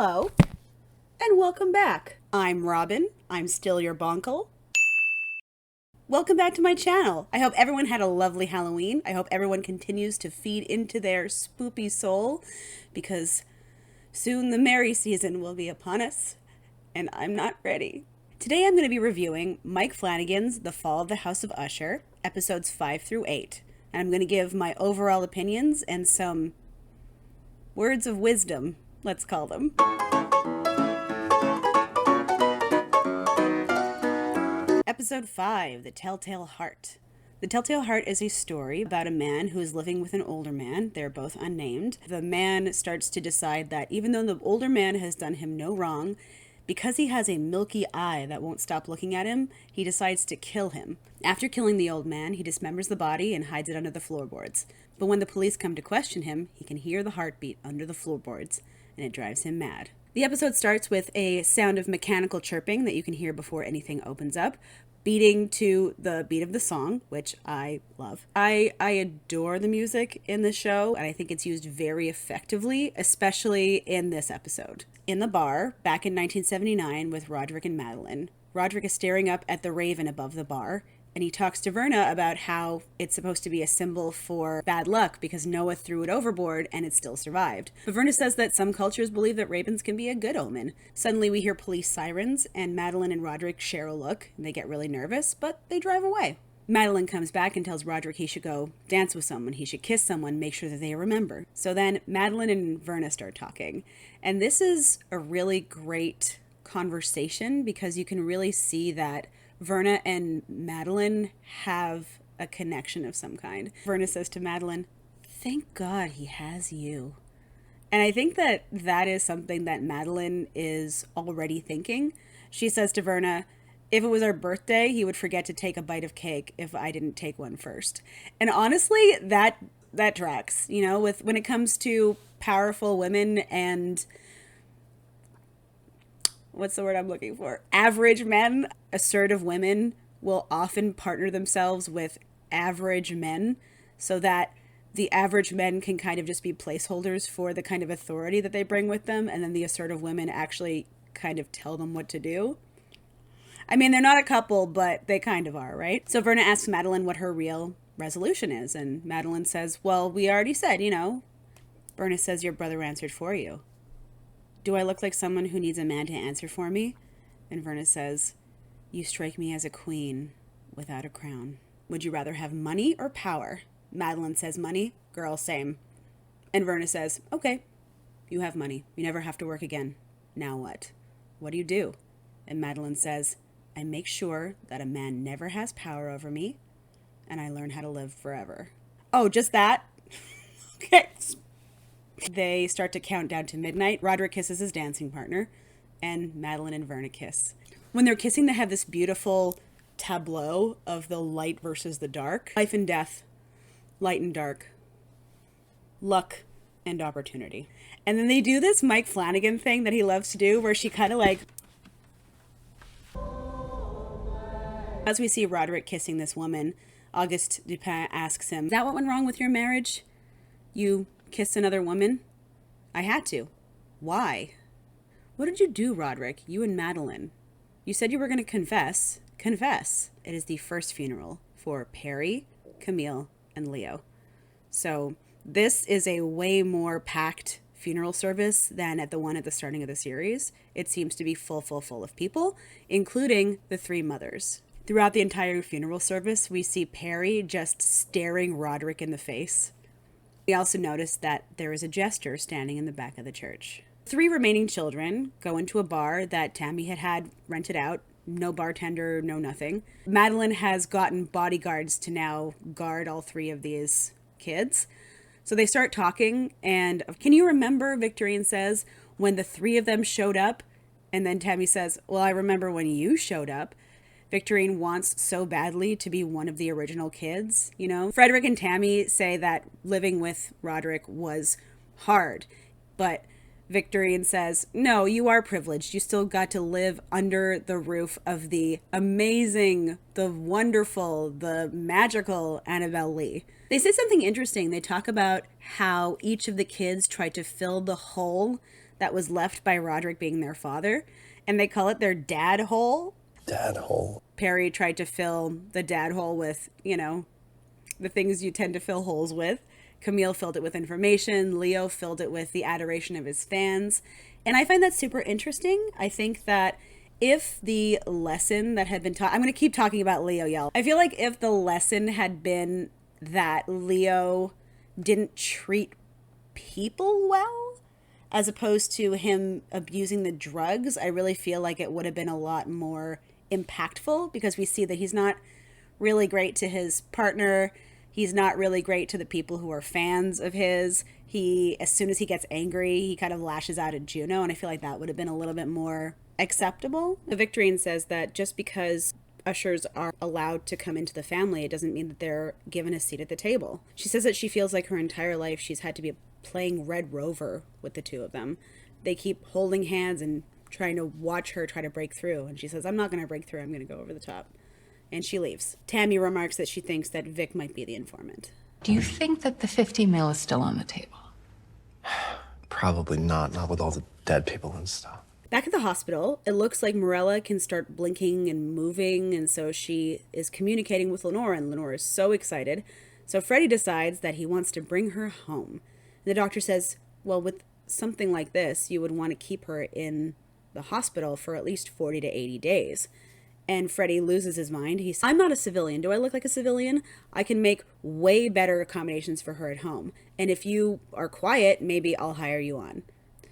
Hello, and welcome back. I'm Robin. I'm still your bonkle. Welcome back to my channel. I hope everyone had a lovely Halloween. I hope everyone continues to feed into their spoopy soul, because soon the merry season will be upon us, and I'm not ready. Today I'm going to be reviewing Mike Flanagan's The Fall of the House of Usher, episodes 5 through 8. And I'm going to give my overall opinions and some words of wisdom, let's call them. Episode 5, The Telltale Heart. The Telltale Heart is a story about a man who is living with an older man. They're both unnamed. The man starts to decide that even though the older man has done him no wrong, because he has a milky eye that won't stop looking at him, he decides to kill him. After killing the old man, he dismembers the body and hides it under the floorboards. But when the police come to question him, he can hear the heartbeat under the floorboards, and it drives him mad. The episode starts with a sound of mechanical chirping that you can hear before anything opens up, beating to the beat of the song, which I love. I adore the music in the show, and I think it's used very effectively, especially in this episode. In the bar, back in 1979 with Roderick and Madeline, Roderick is staring up at the raven above the bar, and he talks to Verna about how it's supposed to be a symbol for bad luck because Noah threw it overboard and it still survived. But Verna says that some cultures believe that ravens can be a good omen. Suddenly we hear police sirens, and Madeline and Roderick share a look, and they get really nervous, but they drive away. Madeline comes back and tells Roderick he should go dance with someone, he should kiss someone, make sure that they remember. So then Madeline and Verna start talking. And this is a really great conversation because you can really see that Verna and Madeline have a connection of some kind. Verna says to Madeline, "Thank God he has you." And I think that that is something that Madeline is already thinking. She says to Verna, "If it was our birthday, he would forget to take a bite of cake if I didn't take one first." And honestly, that tracks, you know, with when it comes to powerful women and what's the word I'm looking for? Average men. Assertive women will often partner themselves with average men so that the average men can kind of just be placeholders for the kind of authority that they bring with them, and then the assertive women actually kind of tell them what to do. I mean, they're not a couple, but they kind of are, right? So Verna asks Madeline what her real resolution is, and Madeline says, "Well, we already said, you know." Verna says, "Your brother answered for you." "Do I look like someone who needs a man to answer for me?" And Verna says, "You strike me as a queen without a crown. Would you rather have money or power?" Madeline says money. Girl, same. And Verna says, "Okay, you have money. You never have to work again. Now what? What do you do?" And Madeline says, "I make sure that a man never has power over me, and I learn how to live forever." Oh, just that? Okay. They start to count down to midnight. Roderick kisses his dancing partner, and Madeline and Verna kiss. When they're kissing, they have this beautiful tableau of the light versus the dark. Life and death, light and dark, luck and opportunity. And then they do this Mike Flanagan thing that he loves to do where she kind of like... As we see Roderick kissing this woman, Auguste Dupin asks him, "Is that what went wrong with your marriage? You kissed another woman?" "I had to." "Why?" "What did you do, Roderick? You and Madeline. You said you were going to confess." Confess. It is the first funeral for Perry, Camille, and Leo. So this is a way more packed funeral service than at the one at the starting of the series. It seems to be full of people, including the three mothers. Throughout the entire funeral service, we see Perry just staring Roderick in the face. We also notice that there is a jester standing in the back of the church. 3 remaining children go into a bar that Tammy had rented out. No bartender, no nothing. Madeline has gotten bodyguards to now guard all 3 of these kids. So they start talking, and "Can you remember," Victorine says, "when the 3 of them showed up?" And then Tammy says, "Well, I remember when you showed up." Victorine wants so badly to be one of the original kids, you know? Frederick and Tammy say that living with Roderick was hard, but Victorine says, "No, you are privileged. You still got to live under the roof of the amazing, the wonderful, the magical Annabelle Lee." They say something interesting. They talk about how each of the kids tried to fill the hole that was left by Roderick being their father, and they call it their dad hole. Dad hole. Perry tried to fill the dad hole with, the things you tend to fill holes with. Camille filled it with information. Leo filled it with the adoration of his fans. And I find that super interesting. I think that if the lesson that had been taught, I'm going to keep talking about Leo, y'all. I feel like if the lesson had been that Leo didn't treat people well, as opposed to him abusing the drugs, I really feel like it would have been a lot more impactful, because we see that he's not really great to his partner. He's not really great to the people who are fans of his. As soon as he gets angry, he kind of lashes out at Juno, and I feel like that would have been a little bit more acceptable. Victorine says that just because ushers are allowed to come into the family, it doesn't mean that they're given a seat at the table. She says that she feels like her entire life she's had to be playing Red Rover with the two of them. They keep holding hands and trying to watch her try to break through, and she says, I'm not going to break through, I'm going to go over the top. And she leaves. Tammy remarks that she thinks that Vic might be the informant. Do you think that the 50 mil is still on the table? Probably not with all the dead people and stuff. Back at the hospital, it looks like Morella can start blinking and moving, and so she is communicating with Lenore, and Lenore is so excited. So Freddie decides that he wants to bring her home. The doctor says, well, with something like this, you would want to keep her in the hospital for at least 40 to 80 days. And Freddie loses his mind. He says, I'm not a civilian. Do I look like a civilian? I can make way better accommodations for her at home. And if you are quiet, maybe I'll hire you on.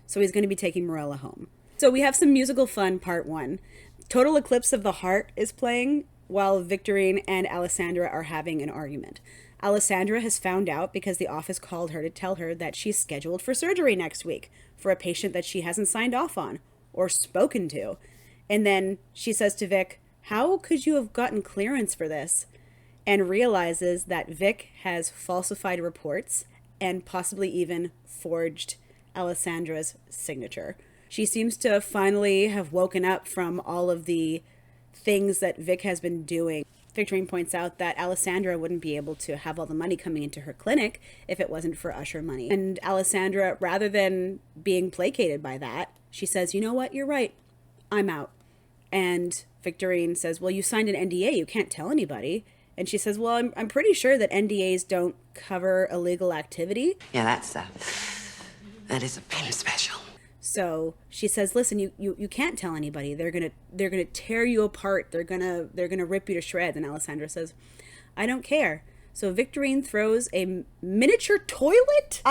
So he's going to be taking Morella home. So we have some musical fun, part one. Total Eclipse of the Heart is playing while Victorine and Alessandra are having an argument. Alessandra has found out because the office called her to tell her that she's scheduled for surgery next week for a patient that she hasn't signed off on or spoken to. And then she says to Vic, how could you have gotten clearance for this? And realizes that Vic has falsified reports and possibly even forged Alessandra's signature. She seems to finally have woken up from all of the things that Vic has been doing. Victorine points out that Alessandra wouldn't be able to have all the money coming into her clinic if it wasn't for Usher money. And Alessandra, rather than being placated by that, she says, you know what, you're right, I'm out. And Victorine says, well, you signed an NDA, you can't tell anybody. And she says, well, I'm pretty sure that NDAs don't cover illegal activity. Yeah, that is a pin special. So she says, listen, you can't tell anybody. They're gonna tear you apart. They're gonna rip you to shreds. And Alessandra says, I don't care. So Victorine throws a miniature toilet.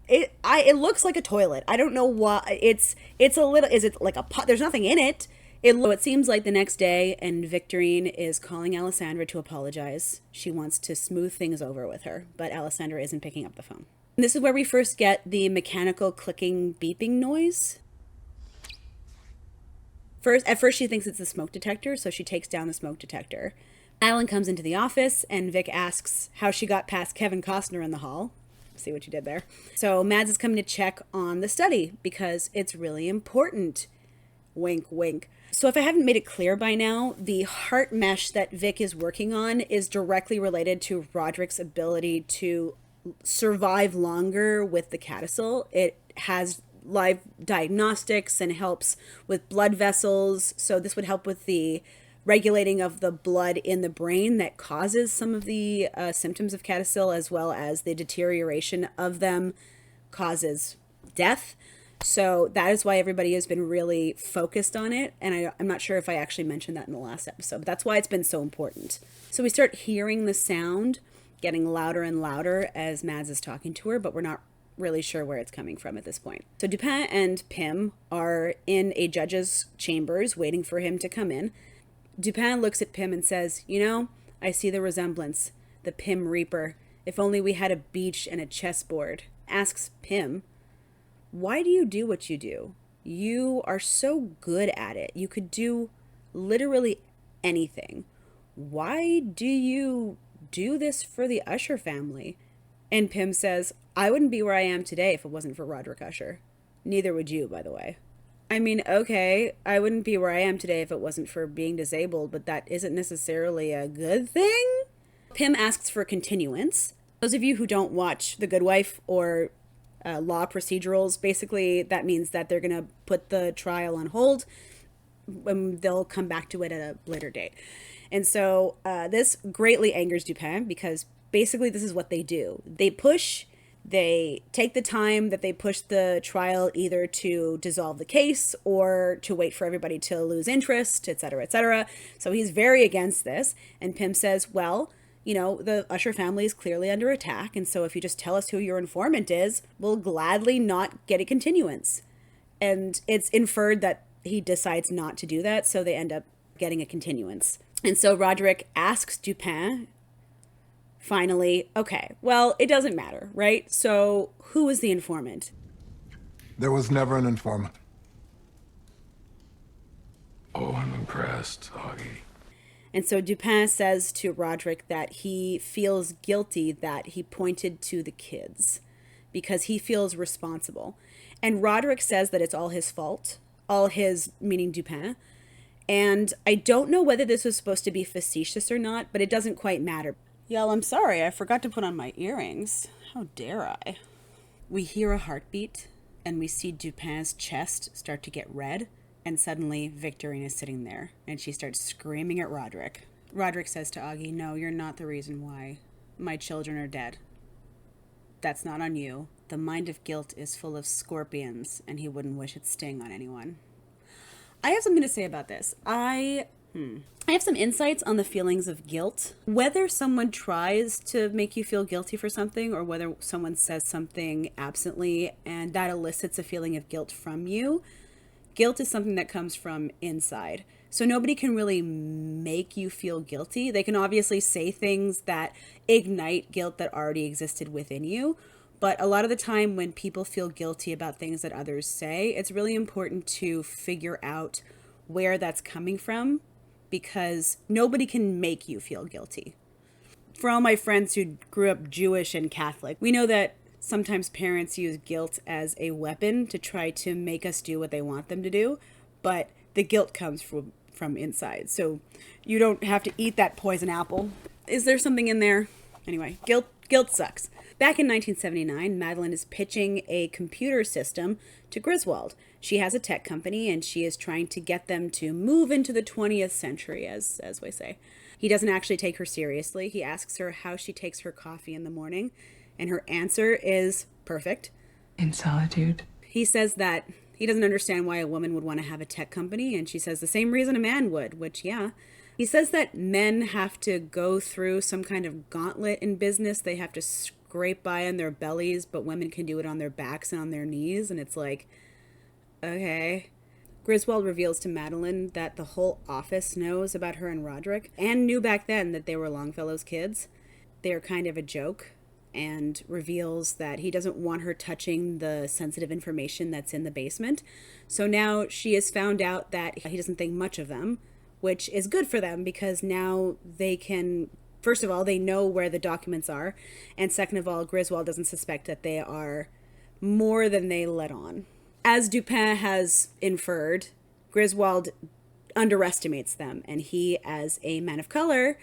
It looks like a toilet. I don't know why. It's a little, is it like a pot? There's nothing in it. It seems like the next day, and Victorine is calling Alessandra to apologize. She wants to smooth things over with her, but Alessandra isn't picking up the phone. And this is where we first get the mechanical clicking beeping noise. At first she thinks it's the smoke detector, so she takes down the smoke detector. Alan comes into the office, and Vic asks how she got past Kevin Costner in the hall. See what you did there. So Mads is coming to check on the study because it's really important. Wink, wink. So if I haven't made it clear by now, the heart mesh that Vic is working on is directly related to Roderick's ability to survive longer with the codicil. It has live diagnostics and helps with blood vessels. So this would help with the regulating of the blood in the brain that causes some of the symptoms of codicil, as well as the deterioration of them causes death. So that is why everybody has been really focused on it. And I'm not sure if I actually mentioned that in the last episode, but that's why it's been so important. So we start hearing the sound getting louder and louder as Mads is talking to her, but we're not really sure where it's coming from at this point. So Dupin and Pym are in a judge's chambers waiting for him to come in. Dupin looks at Pym and says, you know, I see the resemblance. The Pym Reaper. If only we had a beach and a chessboard. Asks Pym, why do you do what you do? You are so good at it. You could do literally anything. Why do you do this for the Usher family? And Pym says, I wouldn't be where I am today if it wasn't for Roderick Usher. Neither would you, by the way. I mean, okay, I wouldn't be where I am today if it wasn't for being disabled, but that isn't necessarily a good thing. Pym asks for continuance, Those of you who don't watch The Good Wife or law procedurals, basically that means that they're going to put the trial on hold. They'll come back to it at a later date. And so this greatly angers Dupin because basically this is what they do. They take the time that they push the trial either to dissolve the case or to wait for everybody to lose interest, et cetera, et cetera. So he's very against this. And Pym says, well, you know, the Usher family is clearly under attack. And so if you just tell us who your informant is, we'll gladly not get a continuance. And it's inferred that he decides not to do that. So they end up getting a continuance. And so Roderick asks Dupin, finally, okay, well, it doesn't matter, right? So who is the informant? There was never an informant. Oh, I'm impressed, Augie. And so Dupin says to Roderick that he feels guilty that he pointed to the kids because he feels responsible. And Roderick says that it's all his fault, all his, meaning Dupin. And I don't know whether this was supposed to be facetious or not, but it doesn't quite matter. Y'all, I'm sorry, I forgot to put on my earrings. How dare I? We hear a heartbeat, and we see Dupin's chest start to get red, and suddenly Victorine is sitting there, and she starts screaming at Roderick. Roderick says to Augie, no, you're not the reason why my children are dead. That's not on you. The mind of guilt is full of scorpions, and he wouldn't wish its sting on anyone. I have something to say about this. I have some insights on the feelings of guilt. Whether someone tries to make you feel guilty for something or whether someone says something absently and that elicits a feeling of guilt from you, guilt is something that comes from inside. So nobody can really make you feel guilty. They can obviously say things that ignite guilt that already existed within you. But a lot of the time when people feel guilty about things that others say, it's really important to figure out where that's coming from because nobody can make you feel guilty. For all my friends who grew up Jewish and Catholic, we know that sometimes parents use guilt as a weapon to try to make us do what they want them to do, but the guilt comes from inside. So you don't have to eat that poison apple. Is there something in there? Anyway, guilt sucks. Back in 1979, Madeline is pitching a computer system to Griswold. She has a tech company and she is trying to get them to move into the 20th century, as we say. He doesn't actually take her seriously. He asks her how she takes her coffee in the morning, and her answer is perfect. In solitude. He says that he doesn't understand why a woman would want to have a tech company, and she says the same reason a man would, which, yeah. He says that men have to go through some kind of gauntlet in business. They have to scrape by on their bellies, but women can do it on their backs and on their knees, and it's like, okay. Griswold reveals to Madeline that the whole office knows about her and Roderick, and knew back then that they were Longfellow's kids. They are kind of a joke, and reveals that he doesn't want her touching the sensitive information that's in the basement. So now she has found out that he doesn't think much of them, which is good for them because now they can, first of all, they know where the documents are, and second of all, Griswold doesn't suspect that they are more than they let on. As Dupin has inferred, Griswold underestimates them, and he, as a man of color,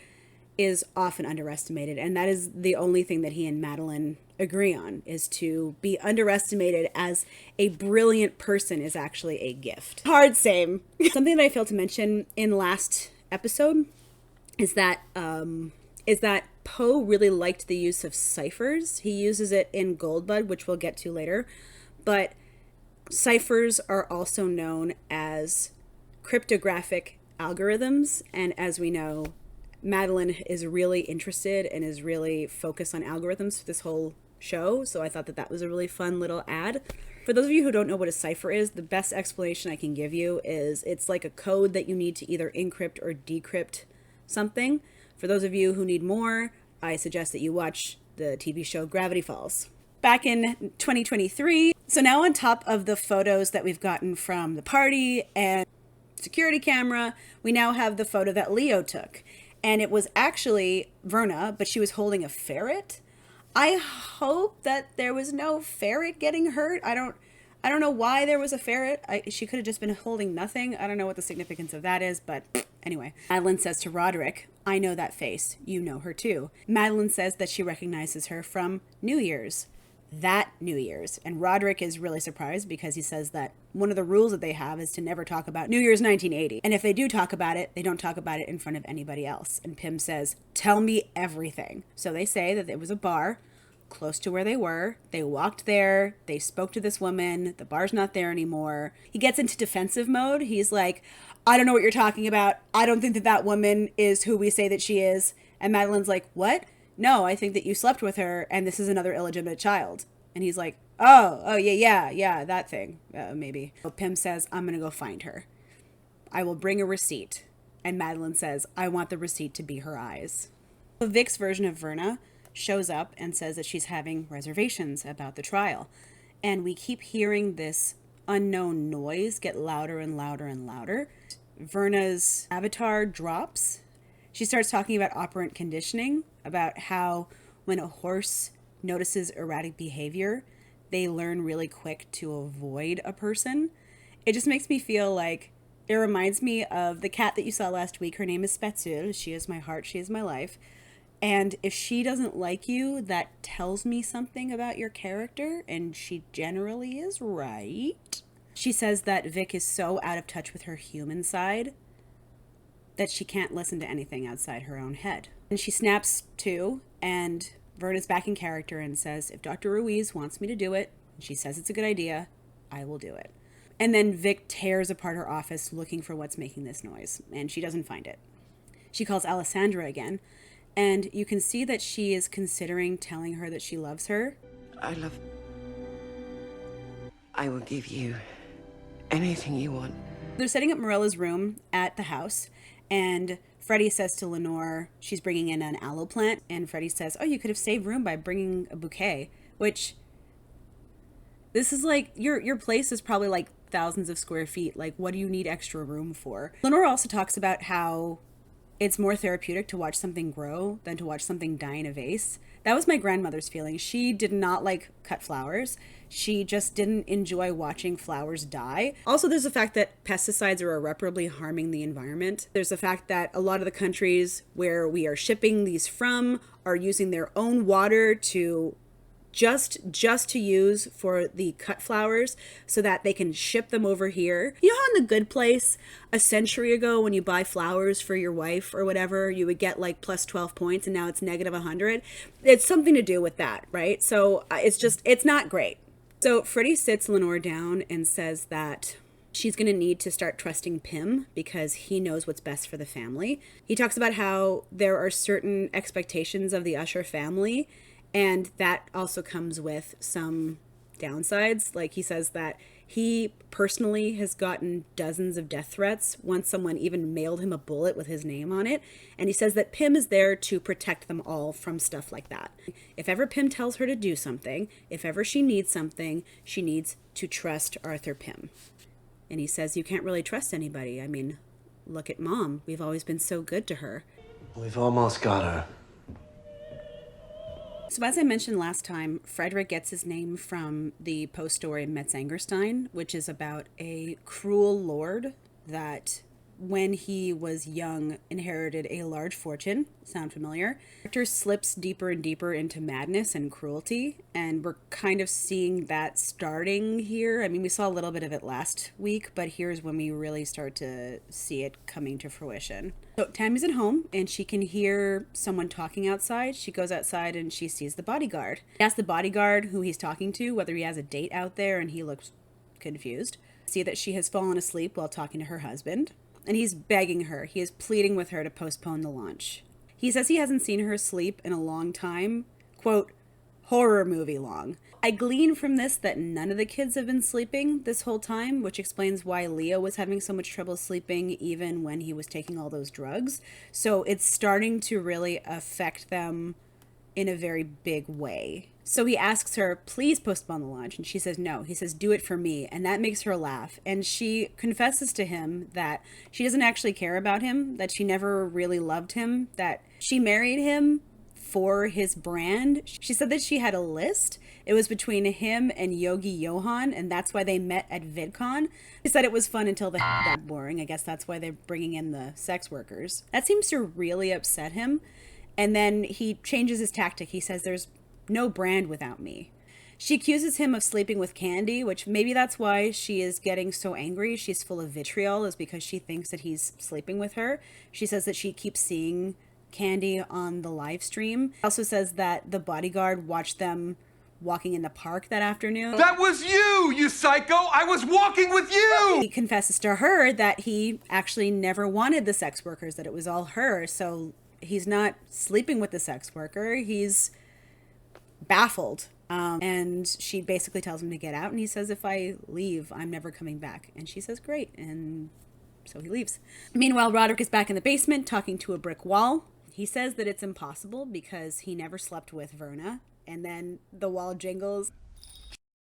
is often underestimated, and that is the only thing that he and Madeline agree on, is to be underestimated as a brilliant person is actually a gift. Hard same. Something that I failed to mention in last episode is that Poe really liked the use of ciphers. He uses it in Goldbud, which we'll get to later, but ciphers are also known as cryptographic algorithms, and as we know, Madeline is really interested and is really focused on algorithms for this whole show, so I thought that was a really fun little ad. For those of you who don't know what a cipher is, the best explanation I can give you is it's like a code that you need to either encrypt or decrypt something. For those of you who need more, I suggest that you watch the TV show Gravity Falls. Back in 2023, so now on top of the photos that we've gotten from the party and security camera, we now have the photo that Leo took. And it was actually Verna, but she was holding a ferret. I hope that there was no ferret getting hurt. I don't know why there was a ferret. She could have just been holding nothing. I don't know what the significance of that is, but Anyway, Madeline says to Roderick, I know that face. You know her too. Madeline says that she recognizes her from New Year's. That New Year's. And Roderick is really surprised because he says that one of the rules that they have is to never talk about New Year's 1980. And if they do talk about it, they don't talk about it in front of anybody else. And Pym says, tell me everything. So they say that it was a bar close to where they were. They walked there. They spoke to this woman. The bar's not there anymore. He gets into defensive mode. He's like, I don't know what you're talking about. I don't think that that woman is who we say that she is. And Madeline's like, what? No, I think that you slept with her and this is another illegitimate child. And he's like, yeah, that thing, maybe. So Pym says, I'm going to go find her. I will bring a receipt. And Madeline says, I want the receipt to be her eyes. So Vic's version of Verna shows up and says that she's having reservations about the trial. And we keep hearing this unknown noise get louder and louder and louder. Verna's avatar drops. She starts talking about operant conditioning, about how when a horse notices erratic behavior, they learn really quick to avoid a person. It just makes me feel like it reminds me of the cat that you saw last week. Her name is Spätzle. She is my heart. She is my life. And if she doesn't like you, that tells me something about your character, and she generally is right. She says that Vic is so out of touch with her human side that she can't listen to anything outside her own head. And she snaps too, and Verna's back in character and says, if Dr. Ruiz wants me to do it, and she says it's a good idea, I will do it. And then Vic tears apart her office looking for what's making this noise, and she doesn't find it. She calls Alessandra again, and you can see that she is considering telling her that she loves her. I will give you anything you want. They're setting up Morella's room at the house, and Freddie says to Lenore she's bringing in an aloe plant, and Freddie says, oh, you could have saved room by bringing a bouquet, which, this is like, your place is probably like thousands of square feet. Like, what do you need extra room for? Lenore also talks about how it's more therapeutic to watch something grow than to watch something die in a vase. That was my grandmother's feeling. She did not like cut flowers. She just didn't enjoy watching flowers die. Also, there's the fact that pesticides are irreparably harming the environment. There's the fact that a lot of the countries where we are shipping these from are using their own water to just to use for the cut flowers so that they can ship them over here. You know how in The Good Place a century ago when you buy flowers for your wife or whatever, you would get like plus 12 points and now it's negative 100? It's something to do with that, right? So it's not great. So Freddie sits Lenore down and says that she's going to need to start trusting Pym because he knows what's best for the family. He talks about how there are certain expectations of the Usher family, and that also comes with some downsides. Like, he says that he personally has gotten dozens of death threats once someone even mailed him a bullet with his name on it. And he says that Pym is there to protect them all from stuff like that. If ever Pym tells her to do something, if ever she needs something, she needs to trust Arthur Pym. And he says you can't really trust anybody. I mean, look at Mom. We've always been so good to her. We've almost got her. So as I mentioned last time, Frederick gets his name from the Poe story Metzengerstein, which is about a cruel lord that, when he was young, inherited a large fortune. Sound familiar? The character slips deeper and deeper into madness and cruelty, and we're kind of seeing that starting here. I mean, we saw a little bit of it last week, but here's when we really start to see it coming to fruition. So Tammy's at home, and she can hear someone talking outside. She goes outside, and she sees the bodyguard. She asks the bodyguard who he's talking to whether he has a date out there, and he looks confused. See that she has fallen asleep while talking to her husband. And he's begging her. He is pleading with her to postpone the launch. He says he hasn't seen her sleep in a long time. Quote, horror movie long. I glean from this that none of the kids have been sleeping this whole time, which explains why Leo was having so much trouble sleeping even when he was taking all those drugs. So it's starting to really affect them in a very big way. So he asks her, please postpone the launch. And she says no. He says, do it for me. And that makes her laugh. And she confesses to him that she doesn't actually care about him, that she never really loved him, that she married him for his brand. She said that she had a list. It was between him and Yogi Johan, and that's why they met at VidCon. She said it was fun until the got boring. I guess that's why they're bringing in the sex workers. That seems to really upset him. And then he changes his tactic. He says there's no brand without me. She accuses him of sleeping with Candy, which maybe that's why she is getting so angry. She's full of vitriol, is because she thinks that he's sleeping with her. She says that she keeps seeing Candy on the live stream. Also says that the bodyguard watched them walking in the park that afternoon. That was you psycho! I was walking with you! He confesses to her that he actually never wanted the sex workers, that it was all her. So he's not sleeping with the sex worker. He's baffled. And she basically tells him to get out, and he says, if I leave, I'm never coming back. And she says, great. And so he leaves. Meanwhile, Roderick is back in the basement talking to a brick wall. He says that it's impossible because he never slept with Verna. And then the wall jingles.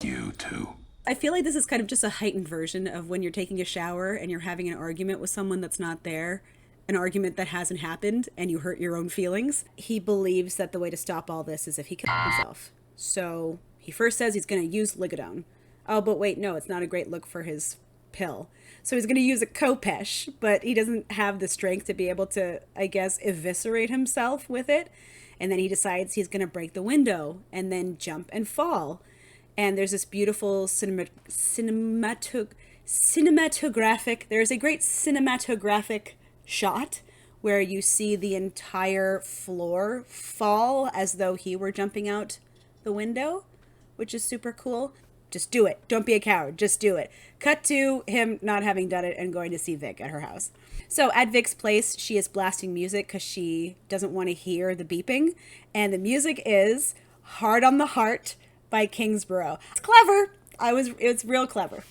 You too. I feel like this is kind of just a heightened version of when you're taking a shower and you're having an argument with someone that's not there. An argument that hasn't happened, and you hurt your own feelings. He believes that the way to stop all this is if he kills himself. So he first says he's going to use Ligadone. Oh, but wait, no, it's not a great look for his pill. So he's going to use a Kopesh, but he doesn't have the strength to be able to, I guess, eviscerate himself with it. And then he decides he's going to break the window and then jump and fall. And there's this beautiful cinematographic, there's a great cinematographic shot where you see the entire floor fall as though he were jumping out the window, which is super cool. Just do it. Don't be a coward. Just do it. Cut to him not having done it and going to see Vic at her house. So at Vic's place, she is blasting music because she doesn't want to hear the beeping. And the music is Hard on the Heart by Kingsborough. It's clever. It's real clever.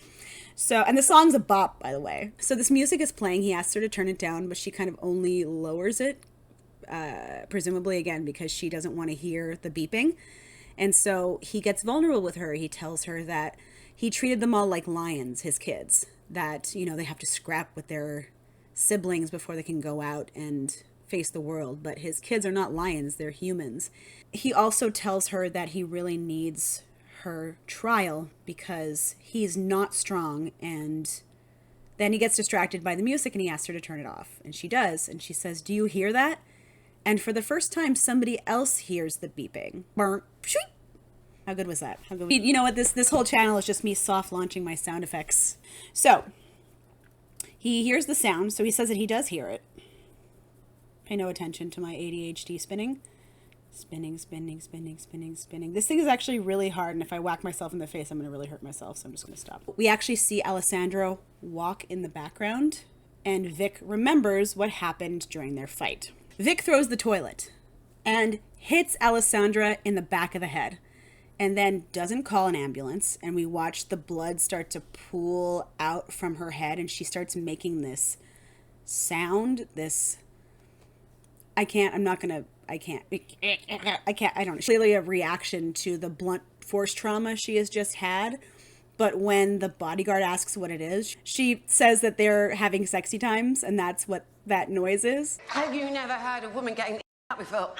So, and the song's a bop, by the way. So this music is playing. He asks her to turn it down, but she kind of only lowers it, presumably, again, because she doesn't want to hear the beeping. And so he gets vulnerable with her. He tells her that he treated them all like lions, his kids, that, you know, they have to scrap with their siblings before they can go out and face the world. But his kids are not lions, they're humans. He also tells her that he really needs her trial because he's not strong. And then he gets distracted by the music and he asks her to turn it off. And she does. And she says, do you hear that? And for the first time, somebody else hears the beeping. How good was that? How good? You know what? This whole channel is just me soft launching my sound effects. So he hears the sound. So he says that he does hear it. Pay no attention to my ADHD spinning. Spinning, spinning, spinning, spinning, spinning. This thing is actually really hard. And if I whack myself in the face, I'm going to really hurt myself. So I'm just going to stop. We actually see Alessandro walk in the background. And Vic remembers what happened during their fight. Vic throws the toilet and hits Alessandra in the back of the head and then doesn't call an ambulance. And we watch the blood start to pool out from her head and she starts making this sound, I don't know. Clearly a reaction to the blunt force trauma she has just had. But when the bodyguard asks what it is, she says that they're having sexy times and that's what that noise is. Have you never heard a woman getting up before?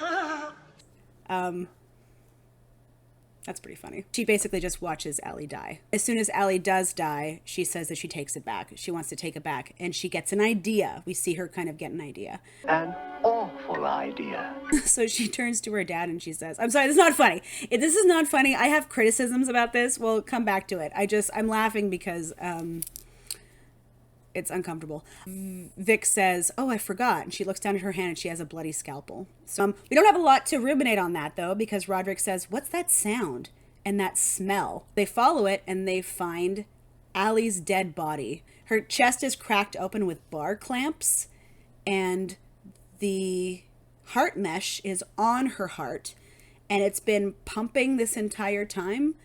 That's pretty funny. She basically just watches Allie die. As soon as Allie does die, she says that she takes it back. She wants to take it back. And she gets an idea. We see her kind of get an idea. An awful idea. So she turns to her dad and she says, I'm sorry, this is not funny. This is not funny. I have criticisms about this. We'll come back to it. I'm laughing because it's uncomfortable. Vic says, oh, I forgot. And she looks down at her hand and she has a bloody scalpel. So we don't have a lot to ruminate on that, though, because Roderick says, what's that sound and that smell? They follow it and they find Allie's dead body. Her chest is cracked open with bar clamps and the heart mesh is on her heart and it's been pumping this entire time,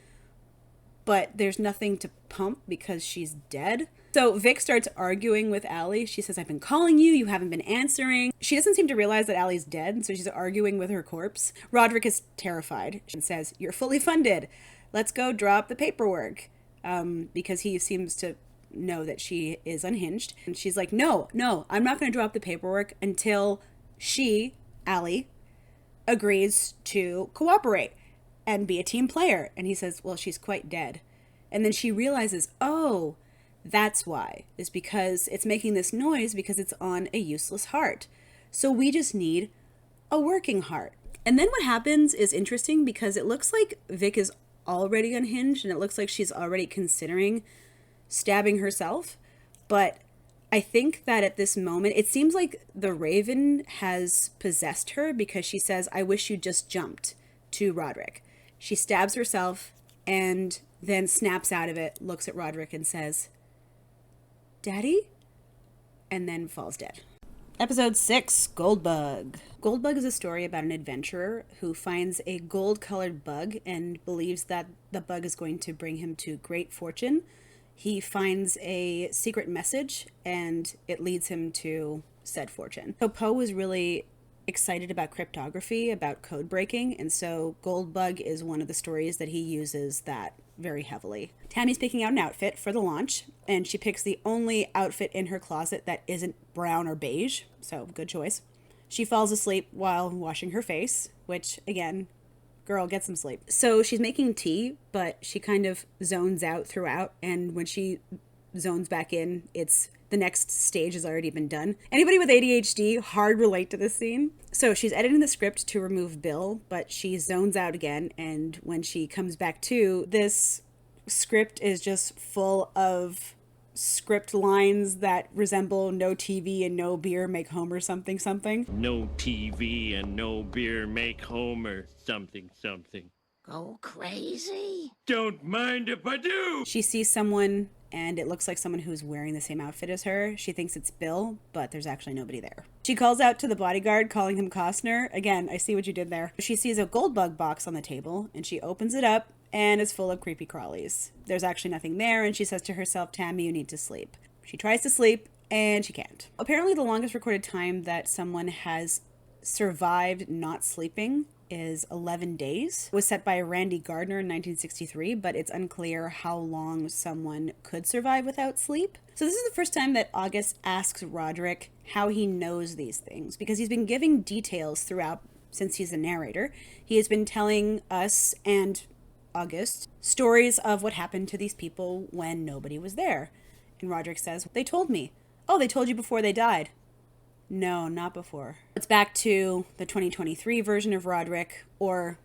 but there's nothing to pump because she's dead. So Vic starts arguing with Allie. She says, I've been calling you. You haven't been answering. She doesn't seem to realize that Allie's dead, so she's arguing with her corpse. Roderick is terrified and says, you're fully funded. Let's go drop the paperwork. Because he seems to know that she is unhinged. And she's like, no, I'm not going to drop the paperwork until she, Allie, agrees to cooperate and be a team player. And he says, well, she's quite dead. And then she realizes, oh, that's why. Is because it's making this noise because it's on a useless heart. So we just need a working heart. And then what happens is interesting because it looks like Vic is already unhinged and it looks like she's already considering stabbing herself. But I think that at this moment, it seems like the Raven has possessed her because she says, I wish you just jumped to Roderick. She stabs herself and then snaps out of it, looks at Roderick and says, Daddy? And then falls dead. Episode 6, Goldbug. Goldbug is a story about an adventurer who finds a gold-colored bug and believes that the bug is going to bring him to great fortune. He finds a secret message and it leads him to said fortune. So Poe was really excited about cryptography, about code breaking, and so Goldbug is one of the stories that he uses that very heavily. Tammy's picking out an outfit for the launch, and she picks the only outfit in her closet that isn't brown or beige, so good choice. She falls asleep while washing her face, which, again, girl, get some sleep. So she's making tea, but she kind of zones out throughout, and when she zones back in, it's the next stage has already been done. Anybody with ADHD hard relate to this scene. So she's editing the script to remove Bill, but she zones out again, and when she comes back to, this script is just full of script lines that resemble no TV and no beer make Homer something something. No TV and no beer make Homer something something. Go crazy? Don't mind if I do! She sees someone and it looks like someone who's wearing the same outfit as her. She thinks it's Bill, but there's actually nobody there. She calls out to the bodyguard, calling him Costner. Again, I see what you did there. She sees a Goldbug box on the table, and she opens it up, and it's full of creepy crawlies. There's actually nothing there, and she says to herself, Tammy, you need to sleep. She tries to sleep, and she can't. Apparently, the longest recorded time that someone has survived not sleeping is 11 days. It was set by Randy Gardner in 1963, but it's unclear how long someone could survive without sleep. So this is the first time that August asks Roderick how he knows these things, because he's been giving details throughout since he's the narrator. He has been telling us and August stories of what happened to these people when nobody was there. And Roderick says, they told me. Oh, they told you before they died. No, not before. It's back to the 2023 version of Roderick, or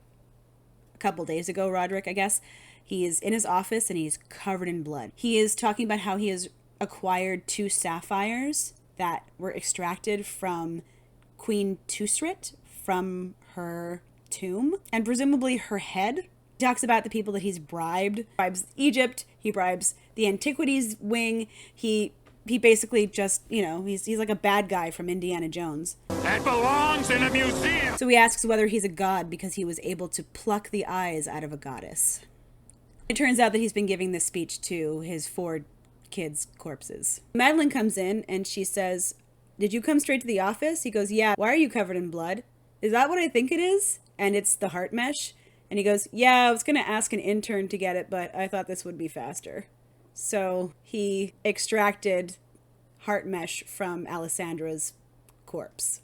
a couple days ago Roderick, I guess. He is in his office and he's covered in blood. He is talking about how he has acquired 2 sapphires that were extracted from Queen Tusrit from her tomb, and presumably her head. He talks about the people that he's bribed. He bribes Egypt, he bribes the Antiquities wing, he basically just, he's like a bad guy from Indiana Jones. That belongs in a museum! So he asks whether he's a god because he was able to pluck the eyes out of a goddess. It turns out that he's been giving this speech to his 4 kids' corpses. Madeline comes in and she says, did you come straight to the office? He goes, yeah. Why are you covered in blood? Is that what I think it is? And it's the heart mesh. And he goes, yeah, I was going to ask an intern to get it, but I thought this would be faster. So he extracted heart mesh from Alessandra's corpse.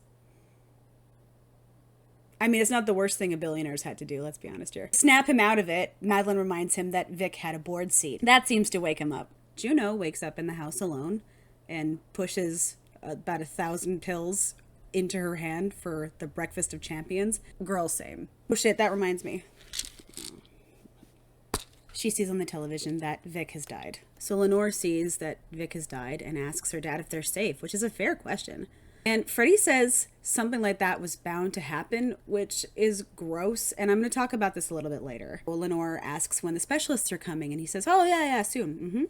I mean, it's not the worst thing a billionaire's had to do, let's be honest here. Snap him out of it. Madeline reminds him that Vic had a board seat. That seems to wake him up. Juno wakes up in the house alone and pushes about 1,000 pills into her hand for the breakfast of champions. Girl, same. Oh shit, that reminds me. She sees on the television that Vic has died. So Lenore sees that Vic has died and asks her dad if they're safe, which is a fair question. And Freddie says something like that was bound to happen, which is gross. And I'm going to talk about this a little bit later. Well, Lenore asks when the specialists are coming, and he says, oh, yeah, soon.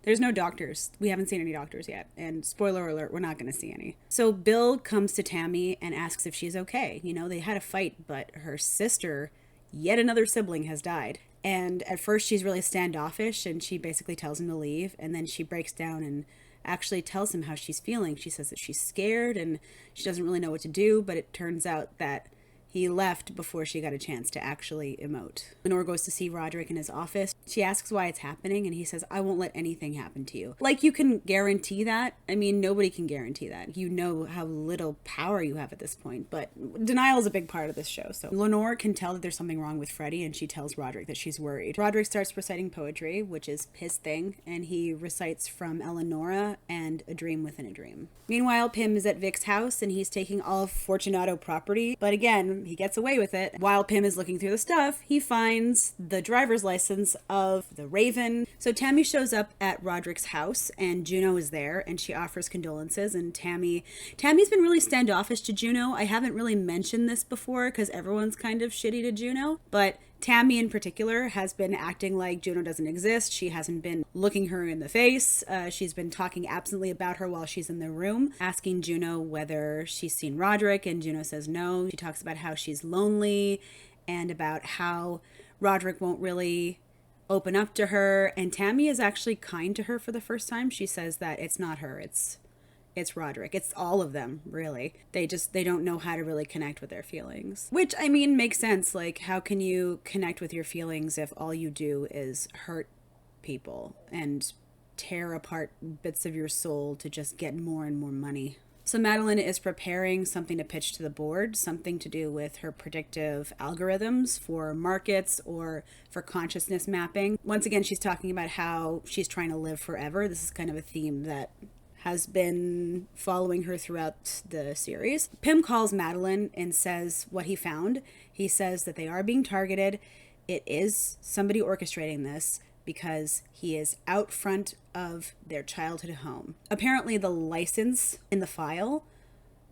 There's no doctors. We haven't seen any doctors yet. And spoiler alert, we're not going to see any. So Bill comes to Tammy and asks if she's okay. They had a fight, but her sister, yet another sibling, has died. And at first she's really standoffish and she basically tells him to leave. And then she breaks down and actually tells him how she's feeling. She says that she's scared and she doesn't really know what to do, but it turns out that He left before she got a chance to actually emote. Lenore goes to see Roderick in his office. She asks why it's happening, and he says, I won't let anything happen to you. Like, you can guarantee that. I mean, nobody can guarantee that. You know how little power you have at this point, but denial is a big part of this show. So Lenore can tell that there's something wrong with Freddie, and she tells Roderick that she's worried. Roderick starts reciting poetry, which is his thing, and he recites from Eleonora and A Dream Within a Dream. Meanwhile, Pym is at Vic's house, and he's taking all of Fortunato property, but again, he gets away with it. While Pym is looking through the stuff, he finds the driver's license of the Raven. So Tammy shows up at Roderick's house, and Juno is there, and she offers condolences. And Tammy's been really standoffish to Juno. I haven't really mentioned this before because everyone's kind of shitty to Juno, but Tammy in particular has been acting like Juno doesn't exist. She hasn't been looking her in the face. She's been talking absently about her while she's in the room, asking Juno whether she's seen Roderick, and Juno says no. She talks about how she's lonely and about how Roderick won't really open up to her, and Tammy is actually kind to her for the first time. She says that it's not her, it's Roderick. It's all of them, really. They don't know how to really connect with their feelings. Which, I mean, makes sense. Like, how can you connect with your feelings if all you do is hurt people and tear apart bits of your soul to just get more and more money? So Madeline is preparing something to pitch to the board, something to do with her predictive algorithms for markets or for consciousness mapping. Once again, she's talking about how she's trying to live forever. This is kind of a theme that has been following her throughout the series. Pym calls Madeline and says what he found. He says that they are being targeted. It is somebody orchestrating this because he is out front of their childhood home. Apparently the license in the file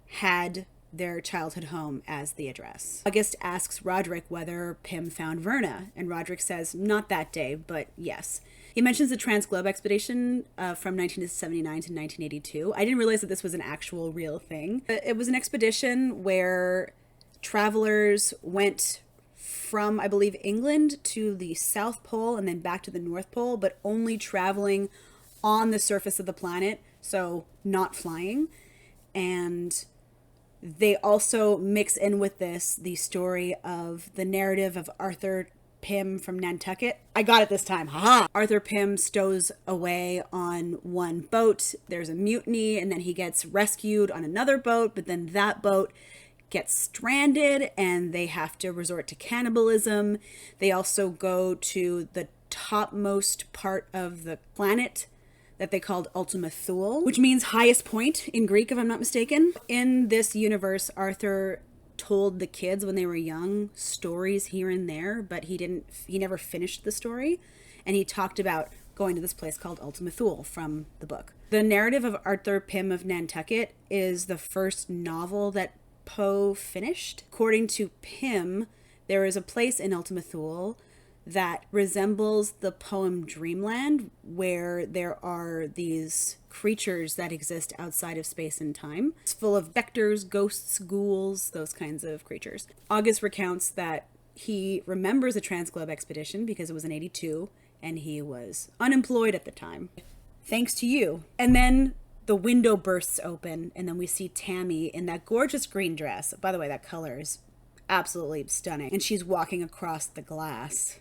had their childhood home as the address. August asks Roderick whether Pym found Verna, and Roderick says not that day, but yes. He mentions the Trans-Globe expedition from 1979 to 1982. I didn't realize that this was an actual real thing. It was an expedition where travelers went from, I believe, England to the South Pole and then back to the North Pole, but only traveling on the surface of the planet, so not flying. And they also mix in with this the story of the narrative of Arthur Pym from Nantucket. I got it this time. Haha! Arthur Pym stows away on one boat. There's a mutiny, and then he gets rescued on another boat, but then that boat gets stranded and they have to resort to cannibalism. They also go to the topmost part of the planet that they called Ultima Thule, which means highest point in Greek, if I'm not mistaken. In this universe, Arthur told the kids when they were young stories here and there, but he never finished the story, and he talked about going to this place called Ultima Thule from the book. The narrative of Arthur Pym of Nantucket is the first novel that Poe finished. According to Pym, there is a place in Ultima Thule that resembles the poem Dreamland, where there are these creatures that exist outside of space and time. It's full of specters, ghosts, ghouls, those kinds of creatures. August recounts that he remembers the Trans-Globe expedition because it was in 82 and he was unemployed at the time. Thanks to you. And then the window bursts open and then we see Tammy in that gorgeous green dress. By the way, that color is absolutely stunning. And she's walking across the glass.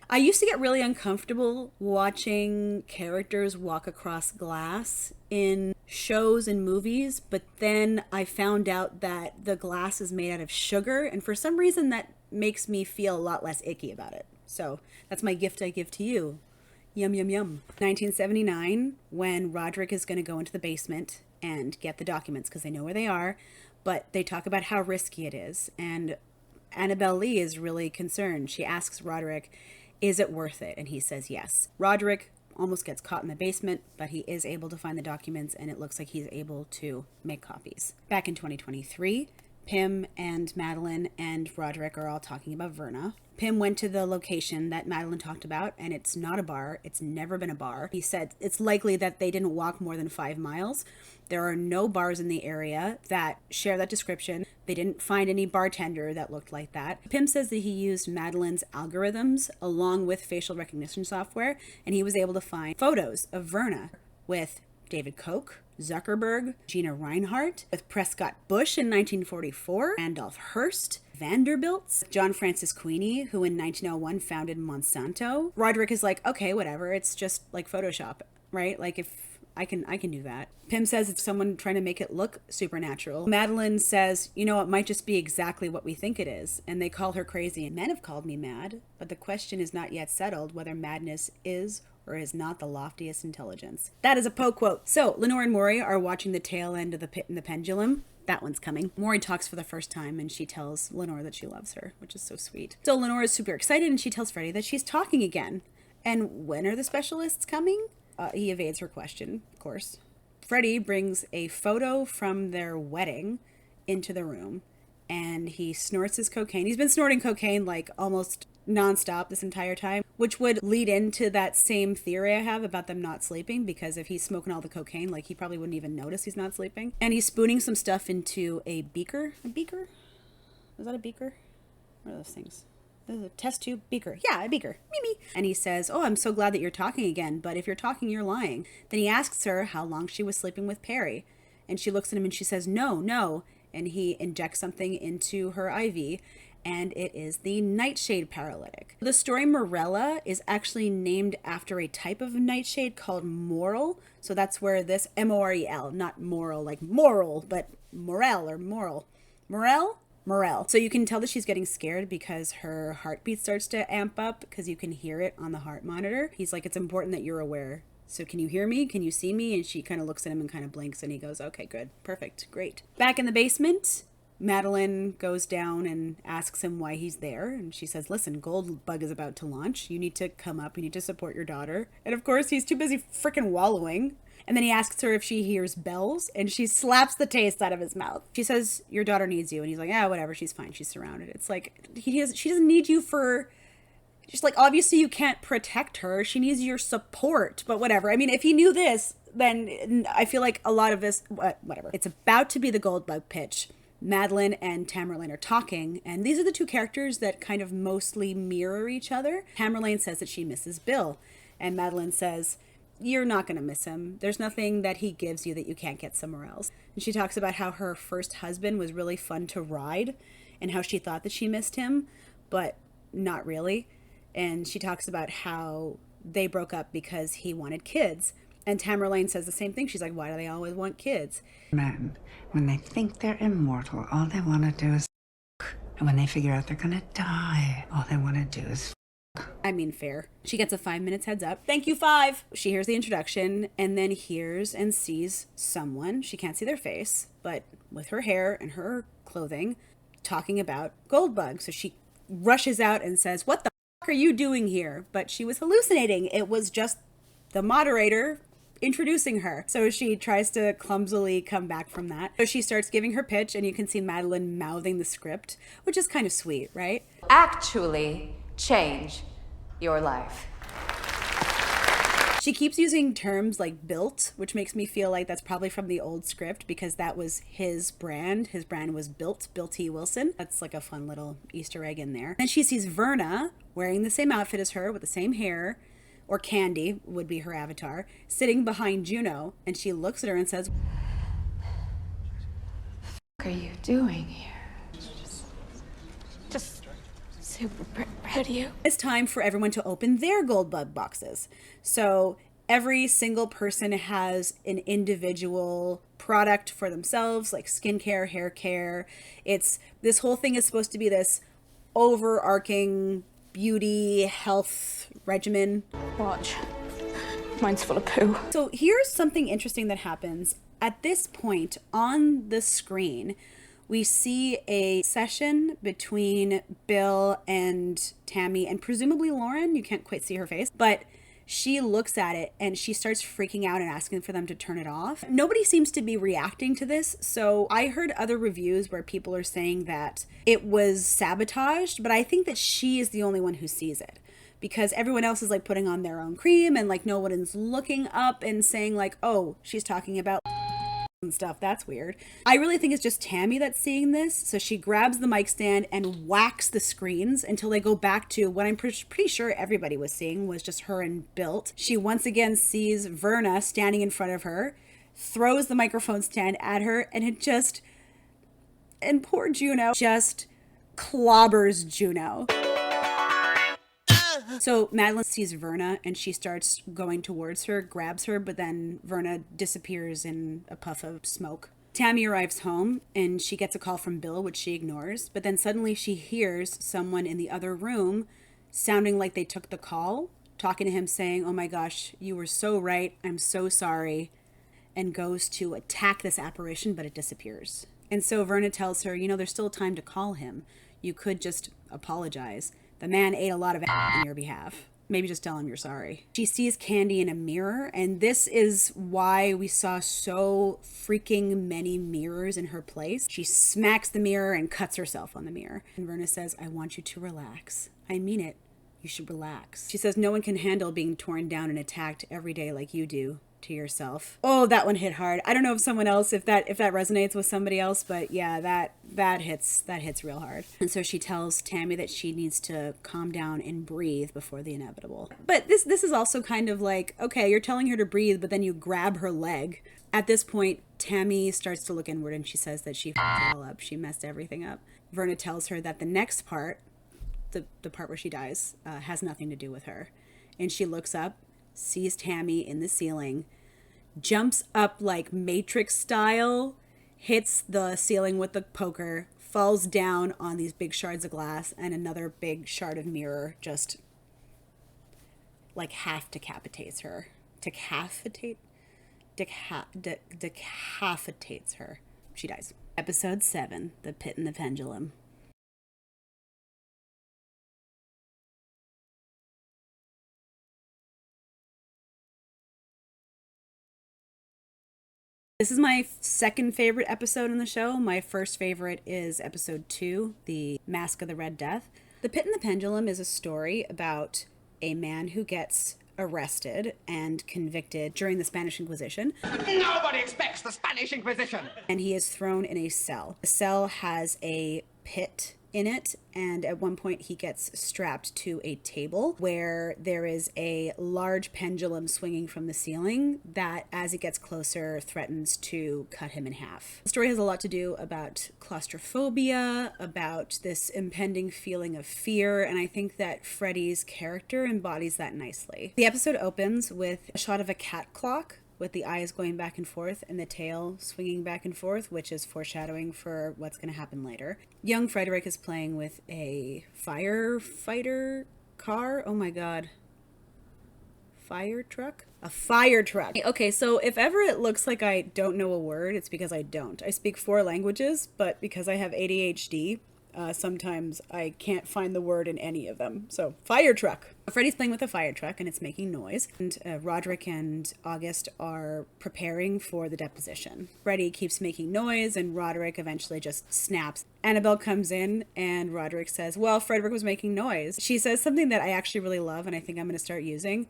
I used to get really uncomfortable watching characters walk across glass in shows and movies, but then I found out that the glass is made out of sugar, and for some reason that makes me feel a lot less icky about it. So that's my gift I give to you. Yum, yum, yum. 1979, when Roderick is going to go into the basement and get the documents because they know where they are, but they talk about how risky it is, and Annabelle Lee is really concerned. She asks Roderick, is it worth it? And he says yes. Roderick almost gets caught in the basement, but he is able to find the documents, and it looks like he's able to make copies. Back in 2023, Pym and Madeline and Roderick are all talking about Verna. Pym went to the location that Madeline talked about, and it's not a bar. It's never been a bar. He said it's likely that they didn't walk more than 5 miles. There are no bars in the area that share that description. They didn't find any bartender that looked like that. Pym says that he used Madeline's algorithms along with facial recognition software, and he was able to find photos of Verna with David Koch, Zuckerberg, Gina Reinhardt, with Prescott Bush in 1944, Randolph Hearst, Vanderbilts, John Francis Queenie, who in 1901 founded Monsanto. Roderick is like, okay, whatever, it's just like Photoshop, right? Like if I can do that. Pym says it's someone trying to make it look supernatural. Madeline says, you know, it might just be exactly what we think it is. And they call her crazy. And men have called me mad, but the question is not yet settled whether madness is or is not the loftiest intelligence. That is a Poe quote. So Lenore and Maury are watching the tail end of The Pit and the Pendulum. That one's coming. Maury talks for the first time and she tells Lenore that she loves her, which is so sweet. So Lenore is super excited and she tells Freddie that she's talking again. And when are the specialists coming? He evades her question, of course. Freddie brings a photo from their wedding into the room and he snorts his cocaine. He's been snorting cocaine like almost nonstop this entire time, which would lead into that same theory I have about them not sleeping, because if he's smoking all the cocaine, like he probably wouldn't even notice he's not sleeping. And he's spooning some stuff into a beaker. A beaker? Is that a beaker? What are those things? This is a test tube beaker. Yeah, a beaker. Me. And he says, oh, I'm so glad that you're talking again, but if you're talking, you're lying. Then he asks her how long she was sleeping with Perry. And she looks at him and she says, no. And he injects something into her IV, and it is the nightshade paralytic. The story Morella is actually named after a type of nightshade called moral. So that's where this M-O-R-E-L, not moral like moral, but morel or moral. Morel. So you can tell that she's getting scared because her heartbeat starts to amp up because you can hear it on the heart monitor. He's like, it's important that you're aware. So can you hear me? Can you see me? And she kind of looks at him and kind of blinks and he goes, okay, good, perfect, great. Back in the basement, Madeline goes down and asks him why he's there. And she says, listen, Goldbug is about to launch. You need to come up. You need to support your daughter. And of course, he's too busy freaking wallowing. And then he asks her if she hears bells, and she slaps the taste out of his mouth. She says, your daughter needs you. And he's like, whatever, she's fine. She's surrounded. It's like, she doesn't need you for, just like, obviously you can't protect her. She needs your support, but whatever. I mean, if he knew this, then I feel like a lot of this, whatever. It's about to be the Goldbug pitch. Madeline and Tamerlane are talking, and these are the two characters that kind of mostly mirror each other. Tamerlane says that she misses Bill, and Madeline says, you're not going to miss him. There's nothing that he gives you that you can't get somewhere else. And she talks about how her first husband was really fun to ride and how she thought that she missed him, but not really. And she talks about how they broke up because he wanted kids. And Tamerlane says the same thing. She's like, why do they always want kids? Men, when they think they're immortal, all they want to do is f***. And when they figure out they're going to die, all they want to do is I mean, fair. She gets a 5 minutes heads up. Thank you, 5. She hears the introduction and then hears and sees someone. She can't see their face, but with her hair and her clothing, talking about Goldbug. So she rushes out and says, what the fuck are you doing here? But she was hallucinating. It was just the moderator introducing her. So she tries to clumsily come back from that. So she starts giving her pitch and you can see Madeline mouthing the script, which is kind of sweet, right? Actually change your life. She keeps using terms like built, which makes me feel like that's probably from the old script because that was his brand. His brand was Bill T. Wilson. That's like a fun little Easter egg in there. Then she sees Verna wearing the same outfit as her with the same hair, or Candy would be her avatar, sitting behind Juno, and she looks at her and says, What are you doing here? Just super proud of you. It's time for everyone to open their Goldbug boxes. So every single person has an individual product for themselves, like skincare, hair care. This whole thing is supposed to be this overarching beauty health regimen. Watch. Mine's full of poo. So here's something interesting that happens. At this point on the screen, we see a session between Bill and Tammy and presumably Lauren. You can't quite see her face, but she looks at it and she starts freaking out and asking for them to turn it off. Nobody seems to be reacting to this. So I heard other reviews where people are saying that it was sabotaged, but I think that she is the only one who sees it because everyone else is like putting on their own cream and like no one is looking up and saying like, oh, she's talking about and stuff. That's weird. I really think it's just Tammy that's seeing this. So she grabs the mic stand and whacks the screens until they go back to what I'm pretty sure everybody was seeing was just her and Bill. She once again sees Verna standing in front of her, throws the microphone stand at her, and poor Juno just clobbers Juno. So Madeline sees Verna and she starts going towards her, grabs her, but then Verna disappears in a puff of smoke. Tammy arrives home and she gets a call from Bill, which she ignores, but then suddenly she hears someone in the other room sounding like they took the call, talking to him saying, "Oh my gosh, you were so right, I'm so sorry," and goes to attack this apparition, but it disappears. And so Verna tells her, there's still time to call him. You could just apologize. The man ate a lot of on your behalf. Maybe just tell him you're sorry. She sees Candy in a mirror, and this is why we saw so freaking many mirrors in her place. She smacks the mirror and cuts herself on the mirror. And Verna says, "I want you to relax. I mean it. You should relax." She says, "No one can handle being torn down and attacked every day like you do to yourself." Oh, that one hit hard. I don't know if that resonates with somebody else, but yeah, that hits real hard. And so she tells Tammy that she needs to calm down and breathe before the inevitable. But this is also kind of like, okay, you're telling her to breathe, but then you grab her leg. At this point, Tammy starts to look inward and she says that she fucked it all up. She messed everything up. Verna tells her that the next part, the part where she dies, has nothing to do with her. And she looks up, sees Tammy in the ceiling, jumps up like Matrix style, hits the ceiling with the poker, falls down on these big shards of glass, and another big shard of mirror just like half decapitates her. Decapitates her. She dies. Episode 7, The Pit and the Pendulum. This is my second favorite episode in the show. My first favorite is episode 2, The Mask of the Red Death. The Pit and the Pendulum is a story about a man who gets arrested and convicted during the Spanish Inquisition. Nobody expects the Spanish Inquisition! And he is thrown in a cell. The cell has a pit in it, and at one point he gets strapped to a table where there is a large pendulum swinging from the ceiling that, as it gets closer, threatens to cut him in half. The story has a lot to do about claustrophobia, about this impending feeling of fear, and I think that Freddy's character embodies that nicely. The episode opens with a shot of a cat clock with the eyes going back and forth and the tail swinging back and forth, which is foreshadowing for what's going to happen later. Young Frederick is playing with a firefighter car. Oh my god. Fire truck? A fire truck. Okay, so if ever it looks like I don't know a word, it's because I don't. I speak 4 languages, but because I have ADHD, sometimes I can't find the word in any of them. So, fire truck. Freddy's playing with a fire truck and it's making noise. And Roderick and August are preparing for the deposition. Freddy keeps making noise and Roderick eventually just snaps. Annabelle comes in and Roderick says, "Well, Frederick was making noise." She says something that I actually really love and I think I'm going to start using.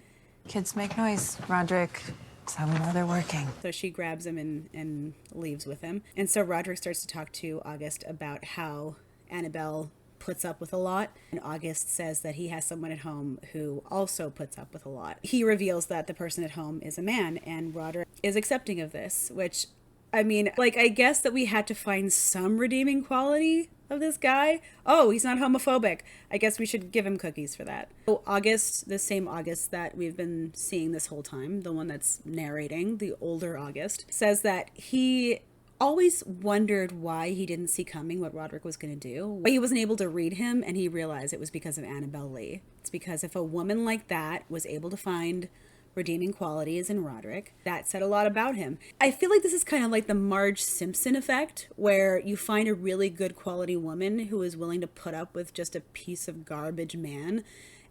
Kids make noise, Roderick. That's how we know they're working. So she grabs him and leaves with him. And so Roderick starts to talk to August about how Annabelle puts up with a lot, and August says that he has someone at home who also puts up with a lot. He reveals that the person at home is a man, and Roderick is accepting of this, which, I mean, like, I guess that we had to find some redeeming quality of this guy. Oh, he's not homophobic. I guess we should give him cookies for that. So August, the same August that we've been seeing this whole time, the one that's narrating, the older August, says that he always wondered why he didn't see coming what Roderick was going to do. He wasn't able to read him, and he realized it was because of Annabelle Lee. It's because if a woman like that was able to find redeeming qualities in Roderick, that said a lot about him. I feel like this is kind of like the Marge Simpson effect, where you find a really good quality woman who is willing to put up with just a piece of garbage man,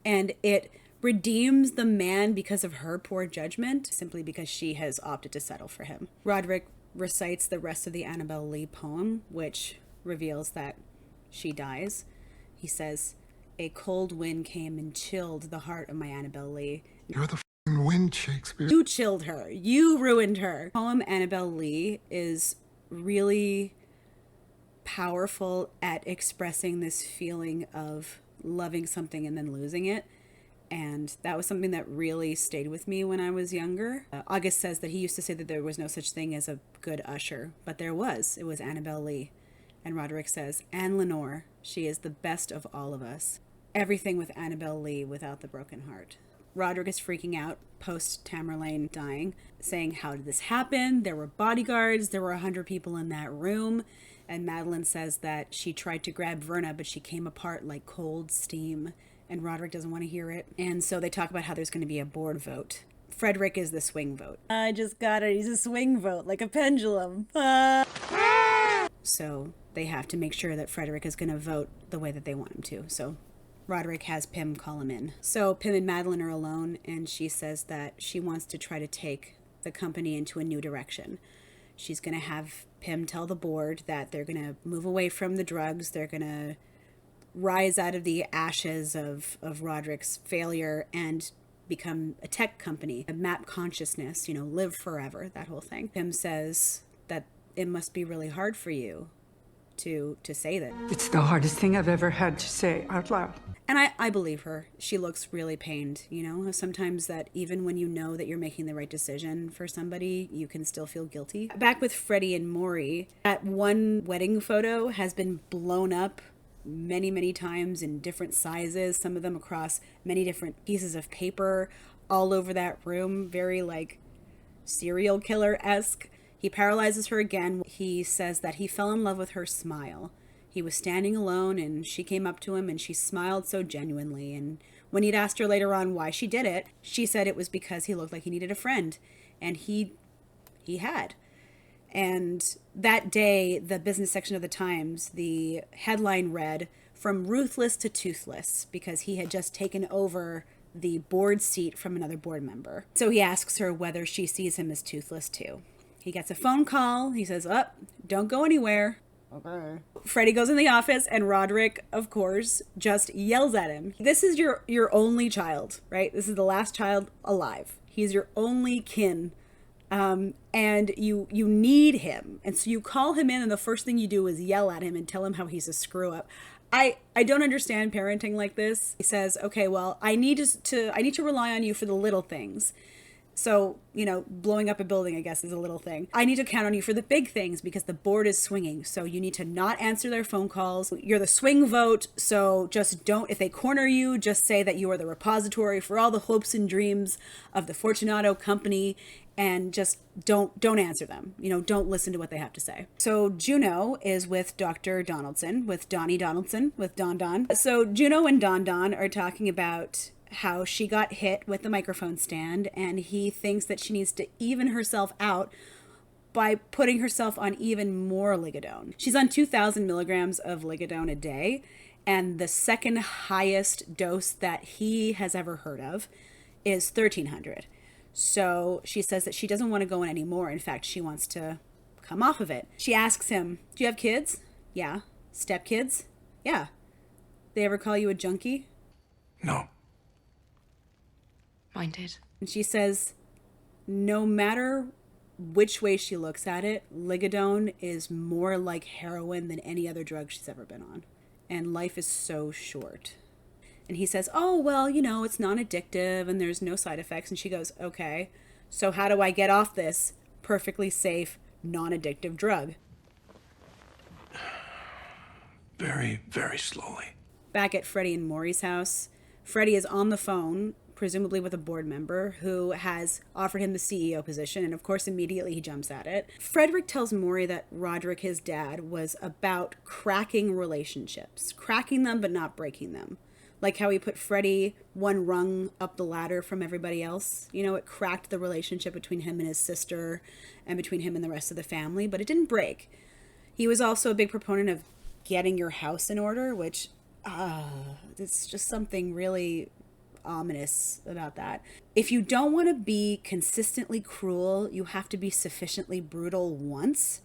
and it redeems the man because of her poor judgment, simply because she has opted to settle for him. Roderick recites the rest of the Annabelle Lee poem, which reveals that she dies. He says, "A cold wind came and chilled the heart of my Annabelle Lee." You're the f***ing wind, Shakespeare. You chilled her. You ruined her. The poem Annabelle Lee is really powerful at expressing this feeling of loving something and then losing it. And that was something that really stayed with me when I was younger. August says that he used to say that there was no such thing as a good usher, but there was. It was Annabelle Lee. And Roderick says, Anne Lenore, she is the best of all of us. Everything with Annabelle Lee without the broken heart. Roderick is freaking out post Tamerlane dying, saying, how did this happen? There were bodyguards. There were 100 people in that room. And Madeline says that she tried to grab Verna, but she came apart like cold steam. And Roderick doesn't want to hear it. And so they talk about how there's going to be a board vote. Frederick is the swing vote. I just got it. He's a swing vote, like a pendulum. So they have to make sure that Frederick is going to vote the way that they want him to. So Roderick has Pym call him in. So Pym and Madeline are alone, and she says that she wants to try to take the company into a new direction. She's going to have Pym tell the board that they're going to move away from the drugs. They're going to rise out of the ashes of Roderick's failure and become a tech company, a map consciousness, live forever, that whole thing. Pym says that it must be really hard for you to say that. It's the hardest thing I've ever had to say out loud. And I believe her. She looks really pained, sometimes that even when you know that you're making the right decision for somebody, you can still feel guilty. Back with Freddie and Maury, that one wedding photo has been blown up many, many times in different sizes, some of them across many different pieces of paper all over that room, very like serial killer-esque. He paralyzes her again. He says that he fell in love with her smile. He was standing alone and she came up to him and she smiled so genuinely. And when he'd asked her later on why she did it, she said it was because he looked like he needed a friend. And he had. And that day, the business section of the Times, the headline read, "From Ruthless to Toothless," because he had just taken over the board seat from another board member. So he asks her whether she sees him as toothless too. He gets a phone call. He says, don't go anywhere. Okay. Freddie goes in the office and Roderick, of course, just yells at him. This is your only child, right? This is the last child alive. He's your only kin. And you need him. And so you call him in and the first thing you do is yell at him and tell him how he's a screw up. I don't understand parenting like this. He says, okay, well, I need to rely on you for the little things. So, blowing up a building, I guess, is a little thing. I need to count on you for the big things because the board is swinging. So you need to not answer their phone calls. You're the swing vote. So just don't, if they corner you, just say that you are the repository for all the hopes and dreams of the Fortunato company and just don't answer them. Don't listen to what they have to say. So Juno is with Dr. Donaldson, with Donnie Donaldson, with Don Don. So Juno and Don Don are talking about how she got hit with the microphone stand and he thinks that she needs to even herself out by putting herself on even more Ligadone. She's on 2,000 milligrams of Ligadone a day, and the second highest dose that he has ever heard of is 1,300. So she says that she doesn't want to go in anymore. In fact, she wants to come off of it. She asks him, do you have kids? Yeah. Stepkids? Yeah. They ever call you a junkie? No. Mine did. And she says, no matter which way she looks at it, Ligadone is more like heroin than any other drug she's ever been on. And life is so short. And he says, oh, well, it's non-addictive and there's no side effects. And she goes, okay, so how do I get off this perfectly safe, non-addictive drug? Very, very slowly. Back at Freddie and Maury's house, Freddie is on the phone, presumably with a board member who has offered him the CEO position. And of course, immediately he jumps at it. Frederick tells Maury that Roderick, his dad, was about cracking relationships, cracking them, but not breaking them. Like how he put Freddie one rung up the ladder from everybody else. It cracked the relationship between him and his sister and between him and the rest of the family, but it didn't break. He was also a big proponent of getting your house in order, which, it's just something really ominous about that. If you don't want to be consistently cruel, you have to be sufficiently brutal once.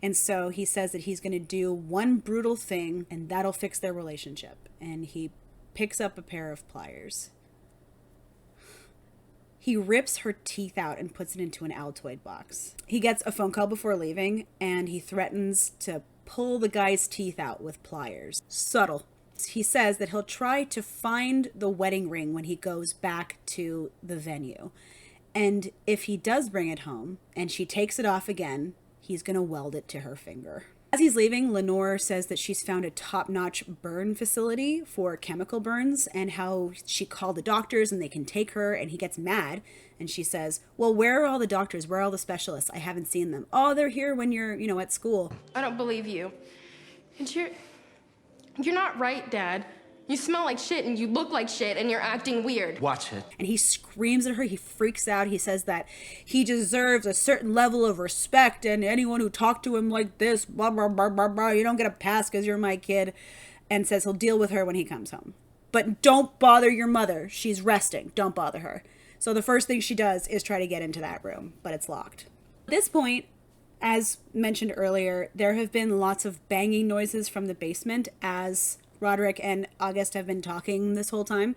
And so he says that he's going to do one brutal thing and that'll fix their relationship. And he picks up a pair of pliers. He rips her teeth out and puts it into an Altoid box. He gets a phone call before leaving and he threatens to pull the guy's teeth out with pliers. Subtle. He says that he'll try to find the wedding ring when he goes back to the venue. And if he does bring it home and she takes it off again, he's going to weld it to her finger. As he's leaving, Lenore says that she's found a top-notch burn facility for chemical burns and how she called the doctors and they can take her, and he gets mad. And she says, well, where are all the doctors? Where are all the specialists? I haven't seen them. Oh, they're here when you're, at school. I don't believe you. And you're not right, Dad. You smell like shit and you look like shit and you're acting weird. Watch it. And he screams at her. He freaks out. He says that he deserves a certain level of respect, and anyone who talked to him like this, blah, blah, blah, blah, blah, you don't get a pass because you're my kid, and says he'll deal with her when he comes home. But don't bother your mother. She's resting. Don't bother her. So the first thing she does is try to get into that room, but it's locked. At this point, as mentioned earlier, there have been lots of banging noises from the basement as Roderick and August have been talking this whole time.